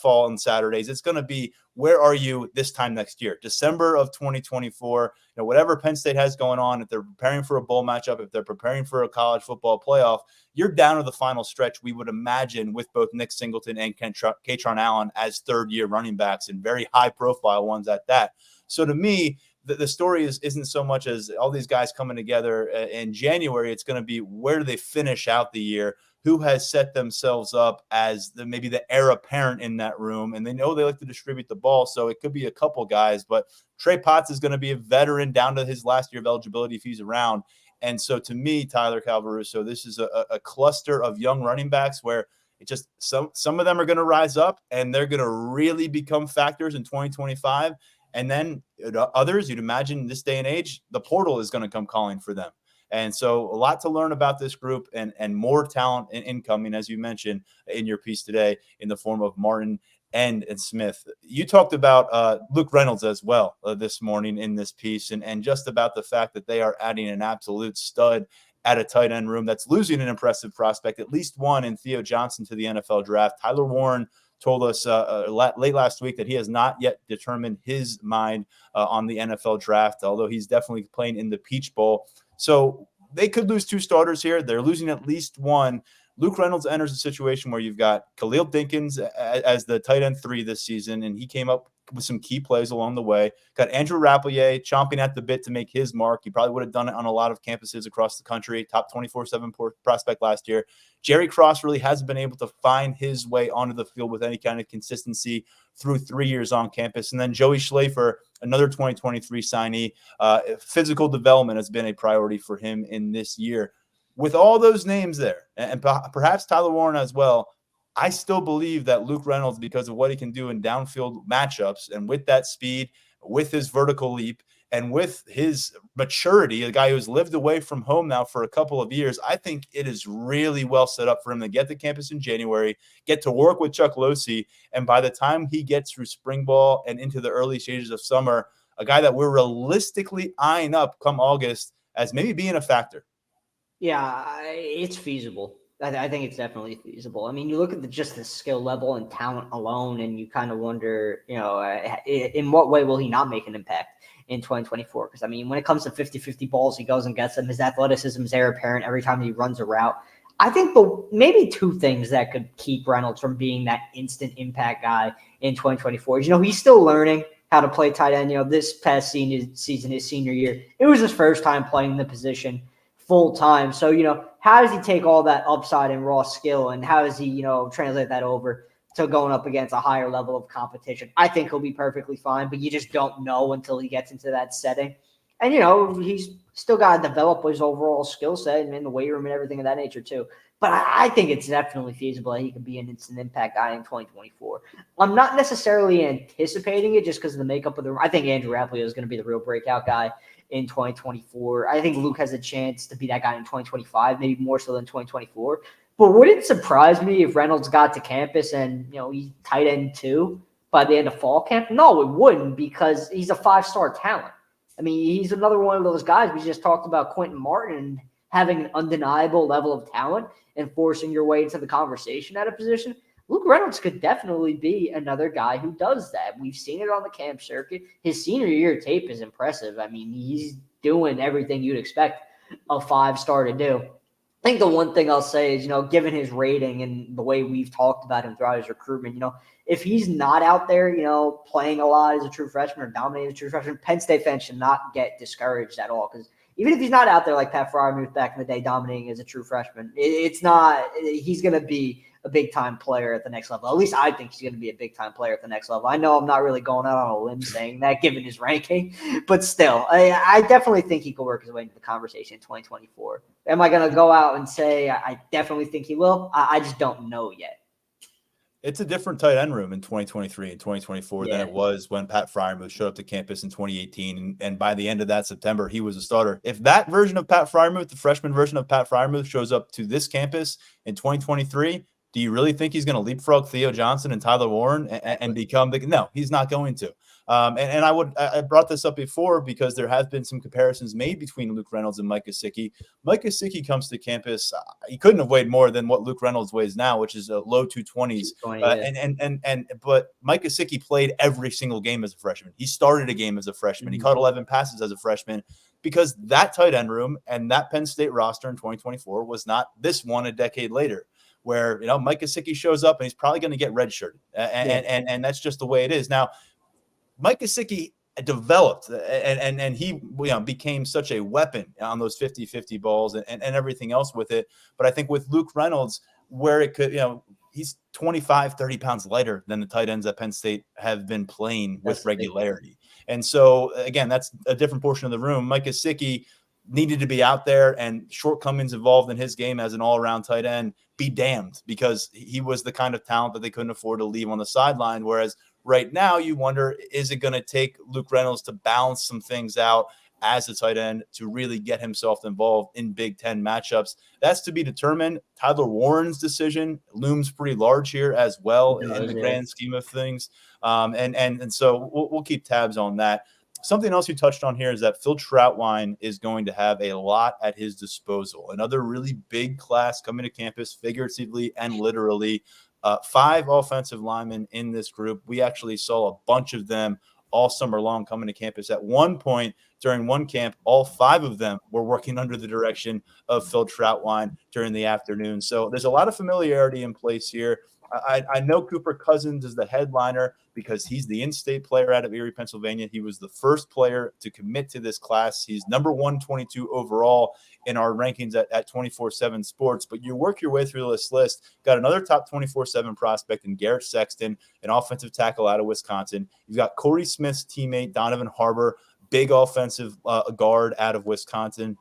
Speaker 1: fall on Saturdays. It's going to be, where are you this time next year, December of 2024, whatever Penn State has going on, if they're preparing for a bowl matchup, if they're preparing for a college football playoff, you're down to the final stretch, we would imagine, with both Nick Singleton and Katron Allen as third-year running backs, and very high-profile ones at that. So to me, the story isn't so much as all these guys coming together in January. It's going to be, where do they finish out the year? Who has set themselves up as maybe the heir apparent in that room? And they know they like to distribute the ball, so it could be a couple guys. But Trey Potts is going to be a veteran down to his last year of eligibility if he's around. And so to me, Tyler Calvaruso, this is a cluster of young running backs where it just some of them are going to rise up and they're going to really become factors in 2025. And then others, you'd imagine this day and age, the portal is going to come calling for them. And so a lot to learn about this group, and more talent incoming, as you mentioned in your piece today, in the form of Martin and Smith. You talked about Luke Reynolds as well this morning in this piece, and just about the fact that they are adding an absolute stud at a tight end room that's losing an impressive prospect, at least one, in Theo Johnson, to the NFL draft. Tyler Warren told us late last week that he has not yet determined his mind on the NFL draft, although he's definitely playing in the Peach Bowl. So they could lose two starters here. They're losing at least one. Luke Reynolds enters a situation where you've got Khalil Dinkins as the tight end 3 this season, and he came up with some key plays along the way. Got Andrew Rapplier chomping at the bit to make his mark. He probably would have done it on a lot of campuses across the country. Top 24/7 prospect last year. Jerry Cross really hasn't been able to find his way onto the field with any kind of consistency through 3 years on campus. And then Joey Schlafer, another 2023 signee. Physical development has been a priority for him in this year. With all those names there, and perhaps Tyler Warren as well, I still believe that Luke Reynolds, because of what he can do in downfield matchups, and with that speed, with his vertical leap, and with his maturity, a guy who's lived away from home now for a couple of years, I think it is really well set up for him to get to campus in January, get to work with Chuck Losey, and by the time he gets through spring ball and into the early stages of summer, a guy that we're realistically eyeing up come August as maybe being a factor.
Speaker 3: Yeah, it's feasible. I think it's definitely feasible. I mean, you look at just the skill level and talent alone, and you kind of wonder, in what way will he not make an impact in 2024? Because, I mean, when it comes to 50-50 balls, he goes and gets them. His athleticism is there apparent every time he runs a route. I think maybe two things that could keep Reynolds from being that instant impact guy in 2024 is, he's still learning how to play tight end. This past season, his senior year, it was his first time playing the position full time. So, how does he take all that upside and raw skill, and how does he, translate that over to going up against a higher level of competition? I think he'll be perfectly fine, but you just don't know until he gets into that setting. And, he's still got to develop his overall skill set and in the weight room and everything of that nature too. But I think it's definitely feasible that he could be an instant impact guy in 2024. I'm not necessarily anticipating it just because of the makeup of the room. I think Andrew Rapplier is going to be the real breakout guy in 2024. I think Luke has a chance to be that guy in 2025, maybe more so than 2024. But would it surprise me if Reynolds got to campus and, he's tight end 2 by the end of fall camp? No, it wouldn't, because he's a 5-star talent. I mean, he's another one of those guys. We just talked about Quinton Martin having an undeniable level of talent and forcing your way into the conversation at a position. Luke Reynolds could definitely be another guy who does that. We've seen it on the camp circuit. His senior year tape is impressive. I mean, he's doing everything you'd expect a 5-star to do. I think the one thing I'll say is, given his rating and the way we've talked about him throughout his recruitment, if he's not out there, playing a lot as a true freshman or dominating as a true freshman, Penn State fans should not get discouraged at all, because even if he's not out there like Pat Fryermuth back in the day dominating as a true freshman, it's not – he's going to be a big-time player at the next level. At least I think he's going to be a big-time player at the next level. I know I'm not really going out on a limb saying that given his ranking, but still, I definitely think he could work his way into the conversation in 2024. Am I going to go out and say I definitely think he will? I just don't know yet.
Speaker 1: It's a different tight end room in 2023 and 2024 than it was when Pat Fryermuth showed up to campus in 2018. And by the end of that September, he was a starter. If that version of Pat Fryermuth, the freshman version of Pat Fryermuth, shows up to this campus in 2023, do you really think he's going to leapfrog Theo Johnson and Tyler Warren and become the – no, he's not going to. I brought this up before because there have been some comparisons made between Luke Reynolds and Mike Gesicki. Mike Gesicki comes to campus. He couldn't have weighed more than what Luke Reynolds weighs now, which is low 220s. But Mike Gesicki played every single game as a freshman. He started a game as a freshman. He caught 11 passes as a freshman because that tight end room and that Penn State roster in 2024 was not this one a decade later, where Mike Gesicki shows up and he's probably going to get redshirted, and that's just the way it is now. Mike Gesicki developed and he became such a weapon on those 50-50 balls and everything else with it. But I think with Luke Reynolds, where it could, he's 25, 30 pounds lighter than the tight ends at Penn State have been playing with regularity. And so, again, that's a different portion of the room. Mike Gesicki needed to be out there, and shortcomings involved in his game as an all-around tight end be damned, because he was the kind of talent that they couldn't afford to leave on the sideline. Whereas right now you wonder, is it going to take Luke Reynolds to balance some things out as a tight end to really get himself involved in Big Ten matchups? That's to be determined. Tyler Warren's decision looms pretty large here as well in the grand scheme of things. And so we'll keep tabs on that. Something else you touched on here is that Phil Troutwine is going to have a lot at his disposal. Another really big class coming to campus, figuratively and literally. 5 offensive linemen in this group. We actually saw a bunch of them all summer long coming to campus. At one point during one camp, all 5 of them were working under the direction of Phil Troutwine during the afternoon. So there's a lot of familiarity in place here. I know Cooper Cousins is the headliner because he's the in-state player out of Erie, Pennsylvania. He was the first player to commit to this class. He's number 122 overall in our rankings at 24/7 Sports. But you work your way through this list, got another top 24/7 prospect in Garrett Sexton, an offensive tackle out of Wisconsin. You've got Corey Smith's teammate, Donovan Harbor, big offensive guard out of Wisconsin.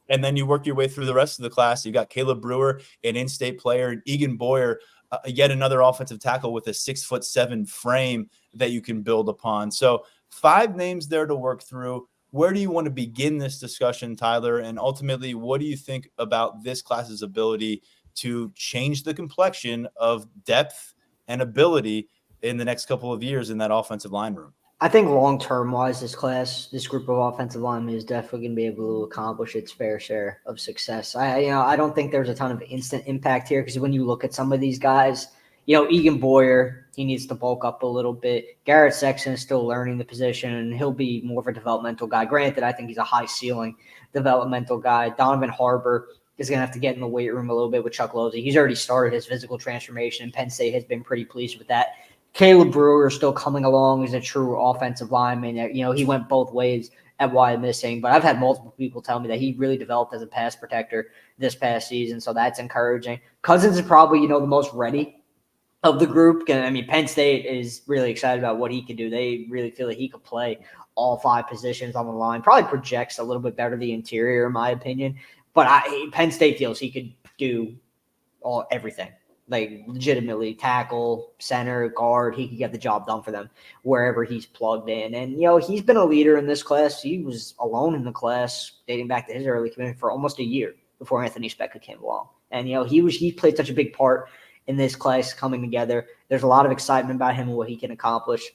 Speaker 1: And then you work your way through the rest of the class. You got Caleb Brewer, an in-state player, and Egan Boyer, yet another offensive tackle with a 6'7" frame that you can build upon. So 5 names there to work through. Where do you want to begin this discussion, Tyler? And ultimately, what do you think about this class's ability to change the complexion of depth and ability in the next couple of years in that offensive line room?
Speaker 3: I think long-term wise, this group of offensive linemen is definitely going to be able to accomplish its fair share of success. I don't think there's a ton of instant impact here, because when you look at some of these guys, Egan Boyer, he needs to bulk up a little bit. Garrett Sexton is still learning the position, and he'll be more of a developmental guy. Granted, I think he's a high-ceiling developmental guy. Donovan Harbor is going to have to get in the weight room a little bit with Chuck Losey. He's already started his physical transformation, and Penn State has been pretty pleased with that. Caleb Brewer is still coming along as a true offensive lineman. He went both ways at Wyomissing, but I've had multiple people tell me that he really developed as a pass protector this past season, so that's encouraging. Cousins is probably, the most ready of the group. Penn State is really excited about what he can do. They really feel that he could play all 5 positions on the line, probably projects a little bit better the interior, in my opinion. But Penn State feels he could do everything. Like legitimately tackle, center, guard. He could get the job done for them wherever he's plugged in. And, he's been a leader in this class. He was alone in the class dating back to his early commitment for almost a year before Anthony Speckle came along. And, he played such a big part in this class coming together. There's a lot of excitement about him and what he can accomplish.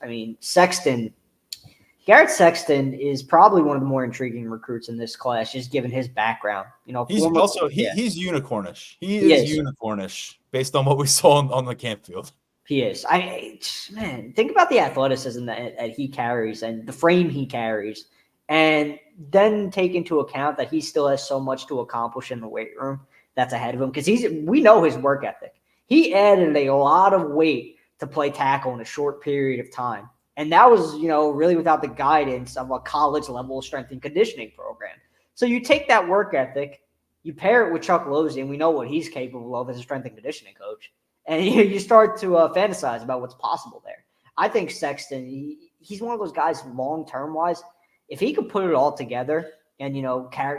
Speaker 3: Garrett Sexton is probably one of the more intriguing recruits in this class, just given his background.
Speaker 1: He's unicornish. He is unicornish based on what we saw on the camp field.
Speaker 3: He is. Think about the athleticism that he carries and the frame he carries, and then take into account that he still has so much to accomplish in the weight room that's ahead of him, because we know his work ethic. He added a lot of weight to play tackle in a short period of time. And that was, really without the guidance of a college-level strength and conditioning program. So you take that work ethic, you pair it with Chuck Losey, and we know what he's capable of as a strength and conditioning coach. And you start to fantasize about what's possible there. I think Sexton, he's one of those guys long-term wise, if he could put it all together and,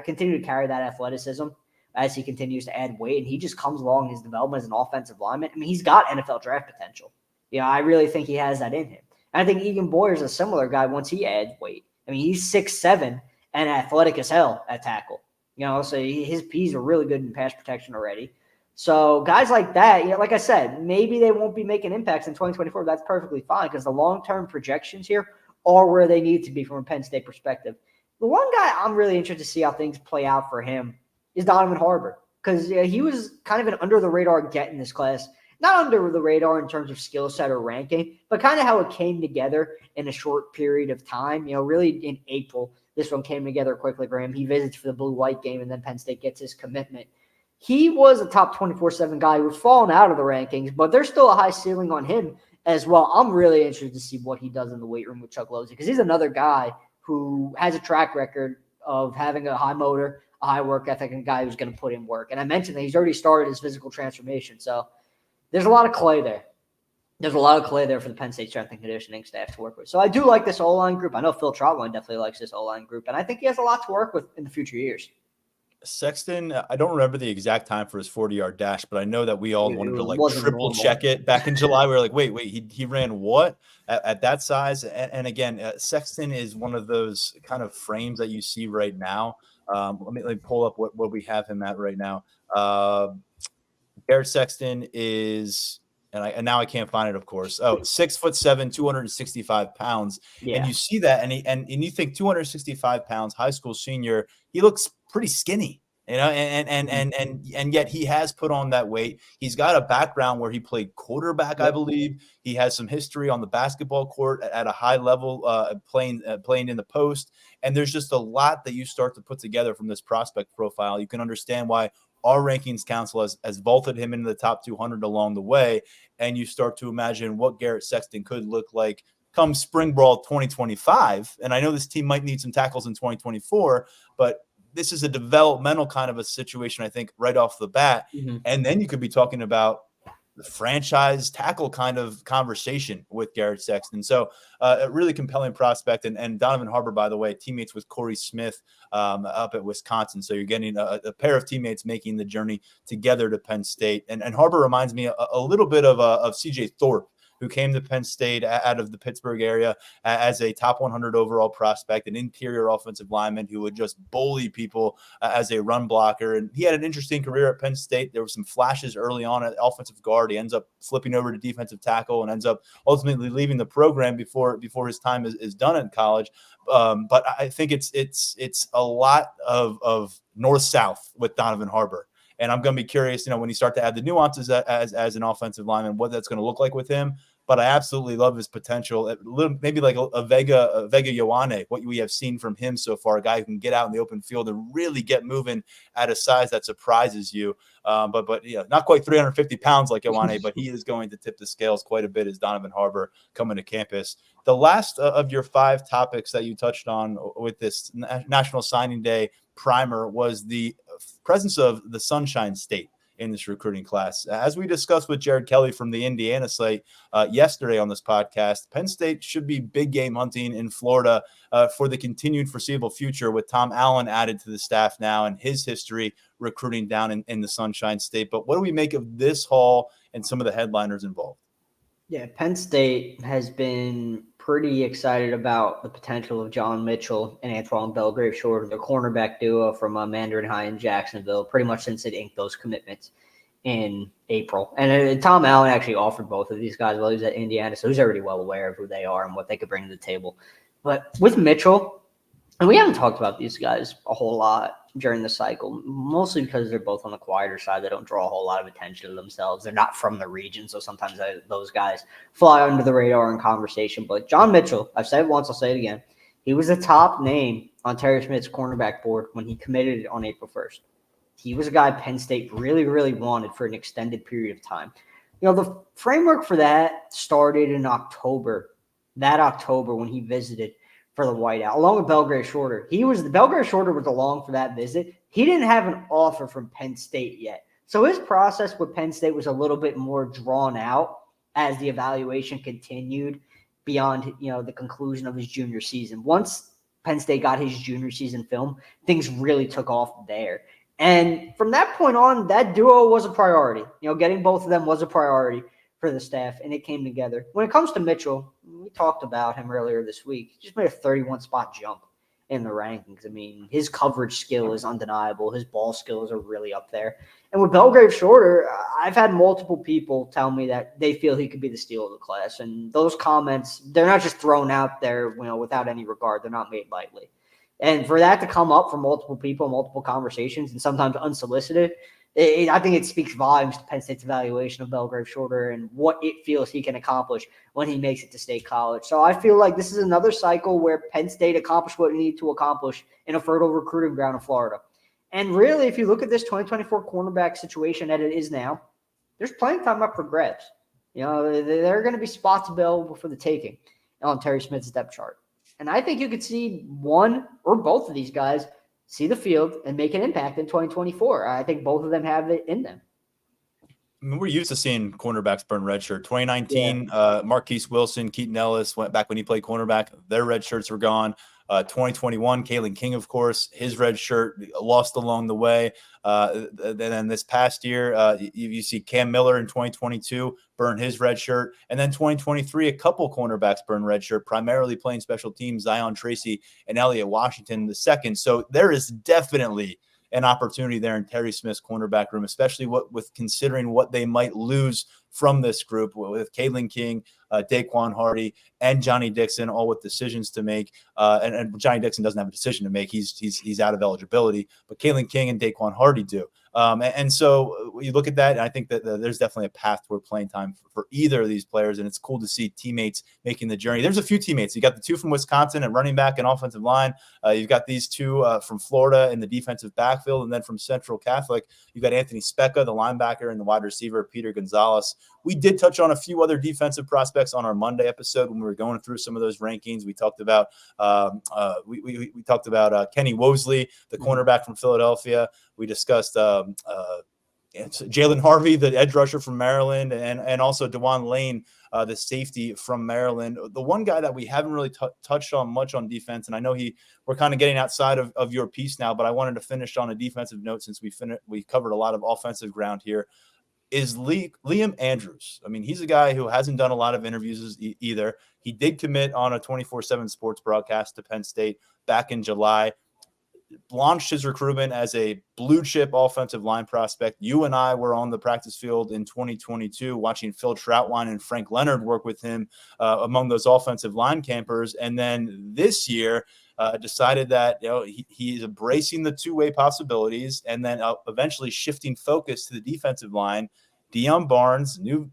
Speaker 3: continue to carry that athleticism as he continues to add weight, and he just comes along his development as an offensive lineman. I mean, he's got NFL draft potential. I really think he has that in him. And I think Egan Boyer is a similar guy once he adds weight. I mean, he's 6'7" and athletic as hell at tackle. So his P's are really good in pass protection already. So guys like that, like I said, maybe they won't be making impacts in 2024. That's perfectly fine because the long-term projections here are where they need to be from a Penn State perspective. The one guy I'm really interested to see how things play out for him is Donovan Harbor, because he was kind of an under-the-radar get in this class. Not under the radar in terms of skill set or ranking, but kind of how it came together in a short period of time. Really in April, this one came together quickly for him. He visits for the blue-white game, and then Penn State gets his commitment. He was a top 24/7 guy who's fallen out of the rankings, but there's still a high ceiling on him as well. I'm really interested to see what he does in the weight room with Chuck Losey, because he's another guy who has a track record of having a high motor, a high work ethic, and a guy who's going to put in work. And I mentioned that he's already started his physical transformation. So there's a lot of clay there. There's a lot of clay there for the Penn State strength and conditioning staff to work with. So I do like this O-line group. I know Phil Trotline definitely likes this O-line group, and I think he has a lot to work with in the future years.
Speaker 1: Sexton, I don't remember the exact time for his 40-yard dash, but I know that we all wanted to triple check it back in July. We were like, wait, he ran what at that size? And again, Sexton is one of those kind of frames that you see right now. Let me pull up what we have him at right now. Garrett Sexton is, and now I can't find it, of course. 6'7", 265 pounds. Yeah. And you see that, and you think 265 pounds, high school senior, he looks pretty skinny, and yet he has put on that weight. He's got a background where he played quarterback, I believe. He has some history on the basketball court at a high level, playing in the post. And there's just a lot that you start to put together from this prospect profile. You can understand why our rankings council has vaulted him into the top 200 along the way. And you start to imagine what Garrett Sexton could look like come spring ball 2025. And I know this team might need some tackles in 2024, but this is a developmental kind of a situation, I think, right off the bat. Mm-hmm. And then you could be talking about the franchise tackle kind of conversation with Garrett Sexton. So a really compelling prospect. And Donovan Harbor, by the way, teammates with Corey Smith up at Wisconsin. So you're getting a pair of teammates making the journey together to Penn State. And Harbor reminds me a little bit of CJ Thorpe, who came to Penn State out of the Pittsburgh area as a top 100 overall prospect, an interior offensive lineman who would just bully people as a run blocker. And he had an interesting career at Penn State. There were some flashes early on at offensive guard. He ends up flipping over to defensive tackle and ends up ultimately leaving the program before his time is done in college. But I think it's a lot of north-south with Donovan Harbor. And I'm going to be curious, when you start to add the nuances as an offensive lineman, what that's going to look like with him. But I absolutely love his potential. Maybe like a Vega Ioane, what we have seen from him so far, a guy who can get out in the open field and really get moving at a size that surprises you. But not quite 350 pounds like Ioane, but he is going to tip the scales quite a bit as Donovan Harbor coming to campus. The last of your 5 topics that you touched on with this National Signing Day primer was the presence of the Sunshine State in this recruiting class. As we discussed with Jared Kelly from the Indiana site yesterday on this podcast, Penn State should be big game hunting in Florida for the continued foreseeable future, with Tom Allen added to the staff now and his history recruiting down in the Sunshine State. But what do we make of this haul and some of the headliners involved?
Speaker 3: Yeah, Penn State has been pretty excited about the potential of John Mitchell and Antoine Belgrave Short, their cornerback duo from Mandarin High in Jacksonville, pretty much since it inked those commitments in April. And Tom Allen actually offered both of these guys while he was at Indiana, so he's already well aware of who they are and what they could bring to the table. But with Mitchell, and we haven't talked about these guys a whole lot during the cycle, mostly because they're both on the quieter side. They don't draw a whole lot of attention to themselves. They're not from the region, so sometimes those guys fly under the radar in conversation. But John Mitchell, I've said it once, I'll say it again, he was the top name on Terry Schmidt's cornerback board when he committed on April 1st. He was a guy Penn State really, really wanted for an extended period of time. The framework for that started in October, when he visited for the whiteout, along with Belgrave Shorter. Belgrave Shorter was along for that visit. He didn't have an offer from Penn State yet. So his process with Penn State was a little bit more drawn out as the evaluation continued beyond, the conclusion of his junior season. Once Penn State got his junior season film, things really took off there. And from that point on, that duo was a priority. Getting both of them was a priority for the staff, and it came together. When it comes to Mitchell, we talked about him earlier this week. He just made a 31-spot jump in the rankings. I mean, his coverage skill is undeniable. His ball skills are really up there. And with Belgrave Shorter, I've had multiple people tell me that they feel he could be the steal of the class. And those comments, they're not just thrown out there, without any regard. They're not made lightly. And for that to come up from multiple people, multiple conversations, and sometimes unsolicited, I think it speaks volumes to Penn State's evaluation of Belgrave Shorter and what it feels he can accomplish when he makes it to State College. So I feel like this is another cycle where Penn State accomplished what it needed to accomplish in a fertile recruiting ground in Florida. And really, if you look at this 2024 cornerback situation that it is now, there's plenty of time up for grabs. There are going to be spots available for the taking on Terry Smith's depth chart. And I think you could see one or both of these guys see the field and make an impact in 2024. I think both of them have it in them.
Speaker 1: I mean, we're used to seeing cornerbacks burn red shirt. 2019, Marquise Wilson, Keaton Ellis went back when he played cornerback. Their red shirts were gone. 2021, Kalen King, of course, his red shirt lost along the way. Then this past year, you see Cam Miller in 2022 burn his red shirt. And then 2023, a couple cornerbacks burn red shirt, primarily playing special teams, Zion Tracy and Elliott Washington II. So there is definitely an opportunity there in Terry Smith's cornerback room, especially with considering what they might lose from this group with Kalen King, Daquan Hardy, and Johnny Dixon, all with decisions to make. And Johnny Dixon doesn't have a decision to make; he's out of eligibility. But Kalen King and Daquan Hardy do. And so you look at that, and I think that there's definitely a path toward playing time for either of these players, and it's cool to see teammates making the journey. There's a few teammates. You got the two from Wisconsin at running back and offensive line. You've got these two from Florida in the defensive backfield, and then from Central Catholic, you've got Anthony Specca, the linebacker, and the wide receiver, Peter Gonzalez. We did touch on a few other defensive prospects on our Monday episode when we were going through some of those rankings. We talked about we talked about Kenny Wosley, the cornerback from Philadelphia. We discussed Jalen Harvey, the edge rusher from Maryland, and also DeJuan Lane, the safety from Maryland. The one guy that we haven't really touched on much on defense, and I know we're kind of getting outside of your piece now, but I wanted to finish on a defensive note since we covered a lot of offensive ground here, is Liam Andrews. I mean, he's a guy who hasn't done a lot of interviews either. He did commit on a 24/7 sports broadcast to Penn State back in July. Launched his recruitment as a blue chip offensive line prospect. You and I were on the practice field in 2022 watching Phil Troutwine and Frank Leonard work with him among those offensive line campers. And then this year decided that he's embracing the two-way possibilities and then eventually shifting focus to the defensive line. Deion Barnes, new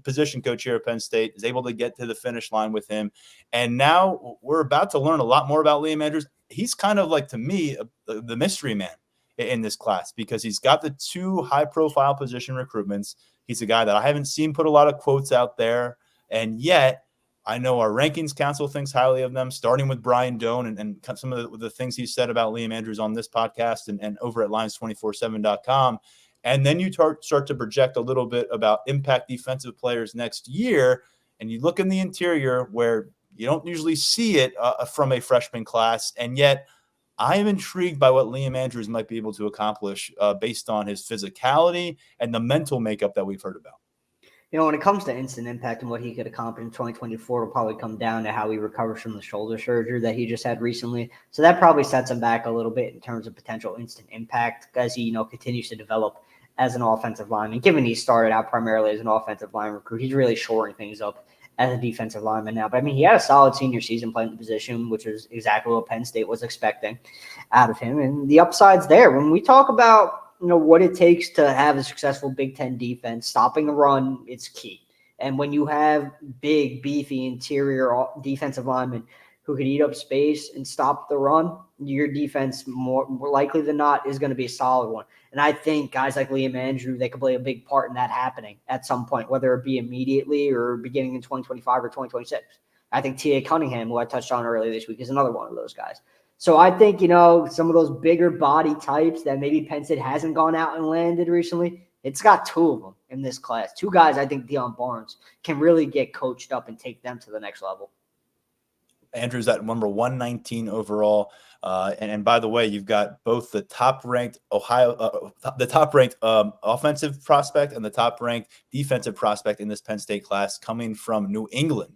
Speaker 1: position coach here at Penn State, is able to get to the finish line with him. And now we're about to learn a lot more about Liam Andrews. He's kind of like, to me, the mystery man in this class because he's got the two high-profile position recruitments. He's a guy that I haven't seen put a lot of quotes out there, and yet I know our rankings council thinks highly of them, starting with Brian Doan and some of the things he said about Liam Andrews on this podcast and over at Lions247.com. And then you start to project a little bit about impact defensive players next year, and you look in the interior where you don't usually see it from a freshman class, and yet I am intrigued by what Liam Andrews might be able to accomplish based on his physicality and the mental makeup that we've heard about.
Speaker 3: When it comes to instant impact and what he could accomplish in 2024, it'll probably come down to how he recovers from the shoulder surgery that he just had recently. So that probably sets him back a little bit in terms of potential instant impact as he, continues to develop as an offensive lineman. Given he started out primarily as an offensive line recruit, he's really shoring things up as a defensive lineman now. But I mean, he had a solid senior season playing the position, which is exactly what Penn State was expecting out of him. And the upside's there. When we talk about, what it takes to have a successful Big Ten defense, stopping the run, it's key. And when you have big, beefy interior defensive linemen who can eat up space and stop the run, your defense more likely than not is going to be a solid one. And I think guys like Liam Andrews, they could play a big part in that happening at some point, whether it be immediately or beginning in 2025 or 2026. I think T.A. Cunningham, who I touched on earlier this week, is another one of those guys. So I think, some of those bigger body types that maybe Penn State hasn't gone out and landed recently, it's got two of them in this class. Two guys I think Deion Barnes can really get coached up and take them to the next level.
Speaker 1: Andrew's at number 119 overall. And by the way, you've got both the top-ranked offensive prospect and the top-ranked defensive prospect in this Penn State class coming from New England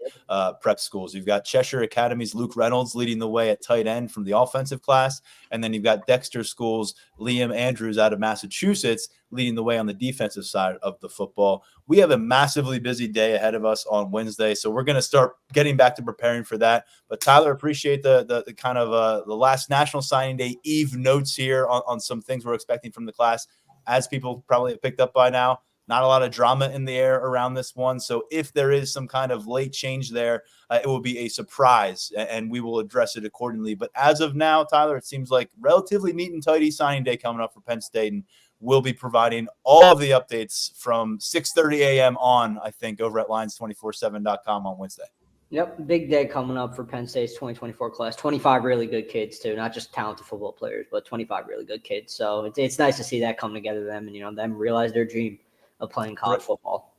Speaker 1: prep schools. You've got Cheshire Academy's Luke Reynolds leading the way at tight end from the offensive class, and then you've got Dexter School's Liam Andrews out of Massachusetts leading the way on the defensive side of the football. We have a massively busy day ahead of us on Wednesday, so we're going to start getting back to preparing for that. But Tyler, appreciate the kind of the last National Signing Day Eve notes here on some things we're expecting from the class. As people probably have picked up by now, not a lot of drama in the air around this one. So if there is some kind of late change there, it will be a surprise, and we will address it accordingly. But as of now, Tyler, it seems like relatively neat and tidy signing day coming up for Penn State, and we'll be providing all of the updates from 6:30 a.m. on, I think, over at Lions247.com on Wednesday.
Speaker 3: Yep, big day coming up for Penn State's 2024 class. 25 really good kids, too, not just talented football players, but 25 really good kids. So it's nice to see that come together, them, and, them realize their dream of playing college football.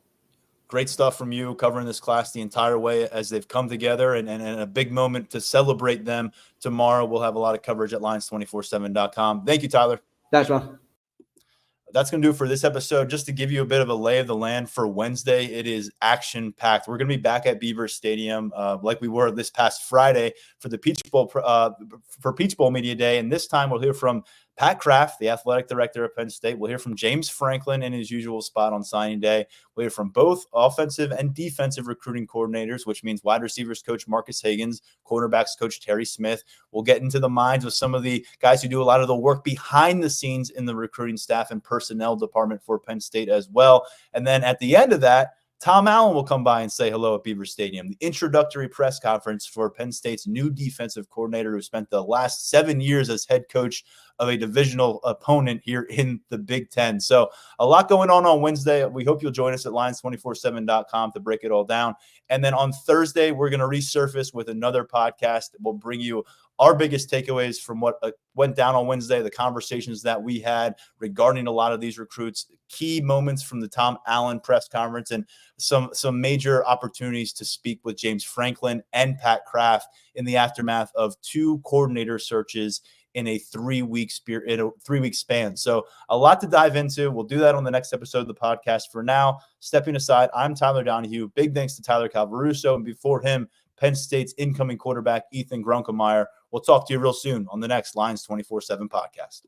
Speaker 1: Great stuff from you covering this class the entire way as they've come together, and a big moment to celebrate them tomorrow. We'll have a lot of coverage at Lions247.com. Thank you, Tyler.
Speaker 3: Thanks, man.
Speaker 1: That's going to do it for this episode. Just to give you a bit of a lay of the land for Wednesday, it is action-packed. We're going to be back at Beaver Stadium like we were this past Friday for the Peach Bowl Media Day. And this time we'll hear from Pat Kraft, the athletic director of Penn State. We'll hear from James Franklin in his usual spot on signing day. We'll hear from both offensive and defensive recruiting coordinators, which means wide receivers coach Marcus Higgins, cornerbacks coach Terry Smith. We'll get into the minds of some of the guys who do a lot of the work behind the scenes in the recruiting staff and personnel department for Penn State as well. And then at the end of that, Tom Allen will come by and say hello at Beaver Stadium, the introductory press conference for Penn State's new defensive coordinator who spent the last 7 years as head coach of a divisional opponent here in the Big Ten. So a lot going on Wednesday. We hope you'll join us at Lions247.com to break it all down. And then on Thursday, we're going to resurface with another podcast that will bring you our biggest takeaways from what went down on Wednesday, the conversations that we had regarding a lot of these recruits, key moments from the Tom Allen press conference, and some major opportunities to speak with James Franklin and Pat Kraft in the aftermath of two coordinator searches in a 3-week span. So a lot to dive into. We'll do that on the next episode of the podcast. For now, stepping aside, I'm Tyler Donahue. Big thanks to Tyler Calvaruso, and before him, Penn State's incoming quarterback, Ethan Grunkemeyer. We'll talk to you real soon on the next Lions 24/7 podcast.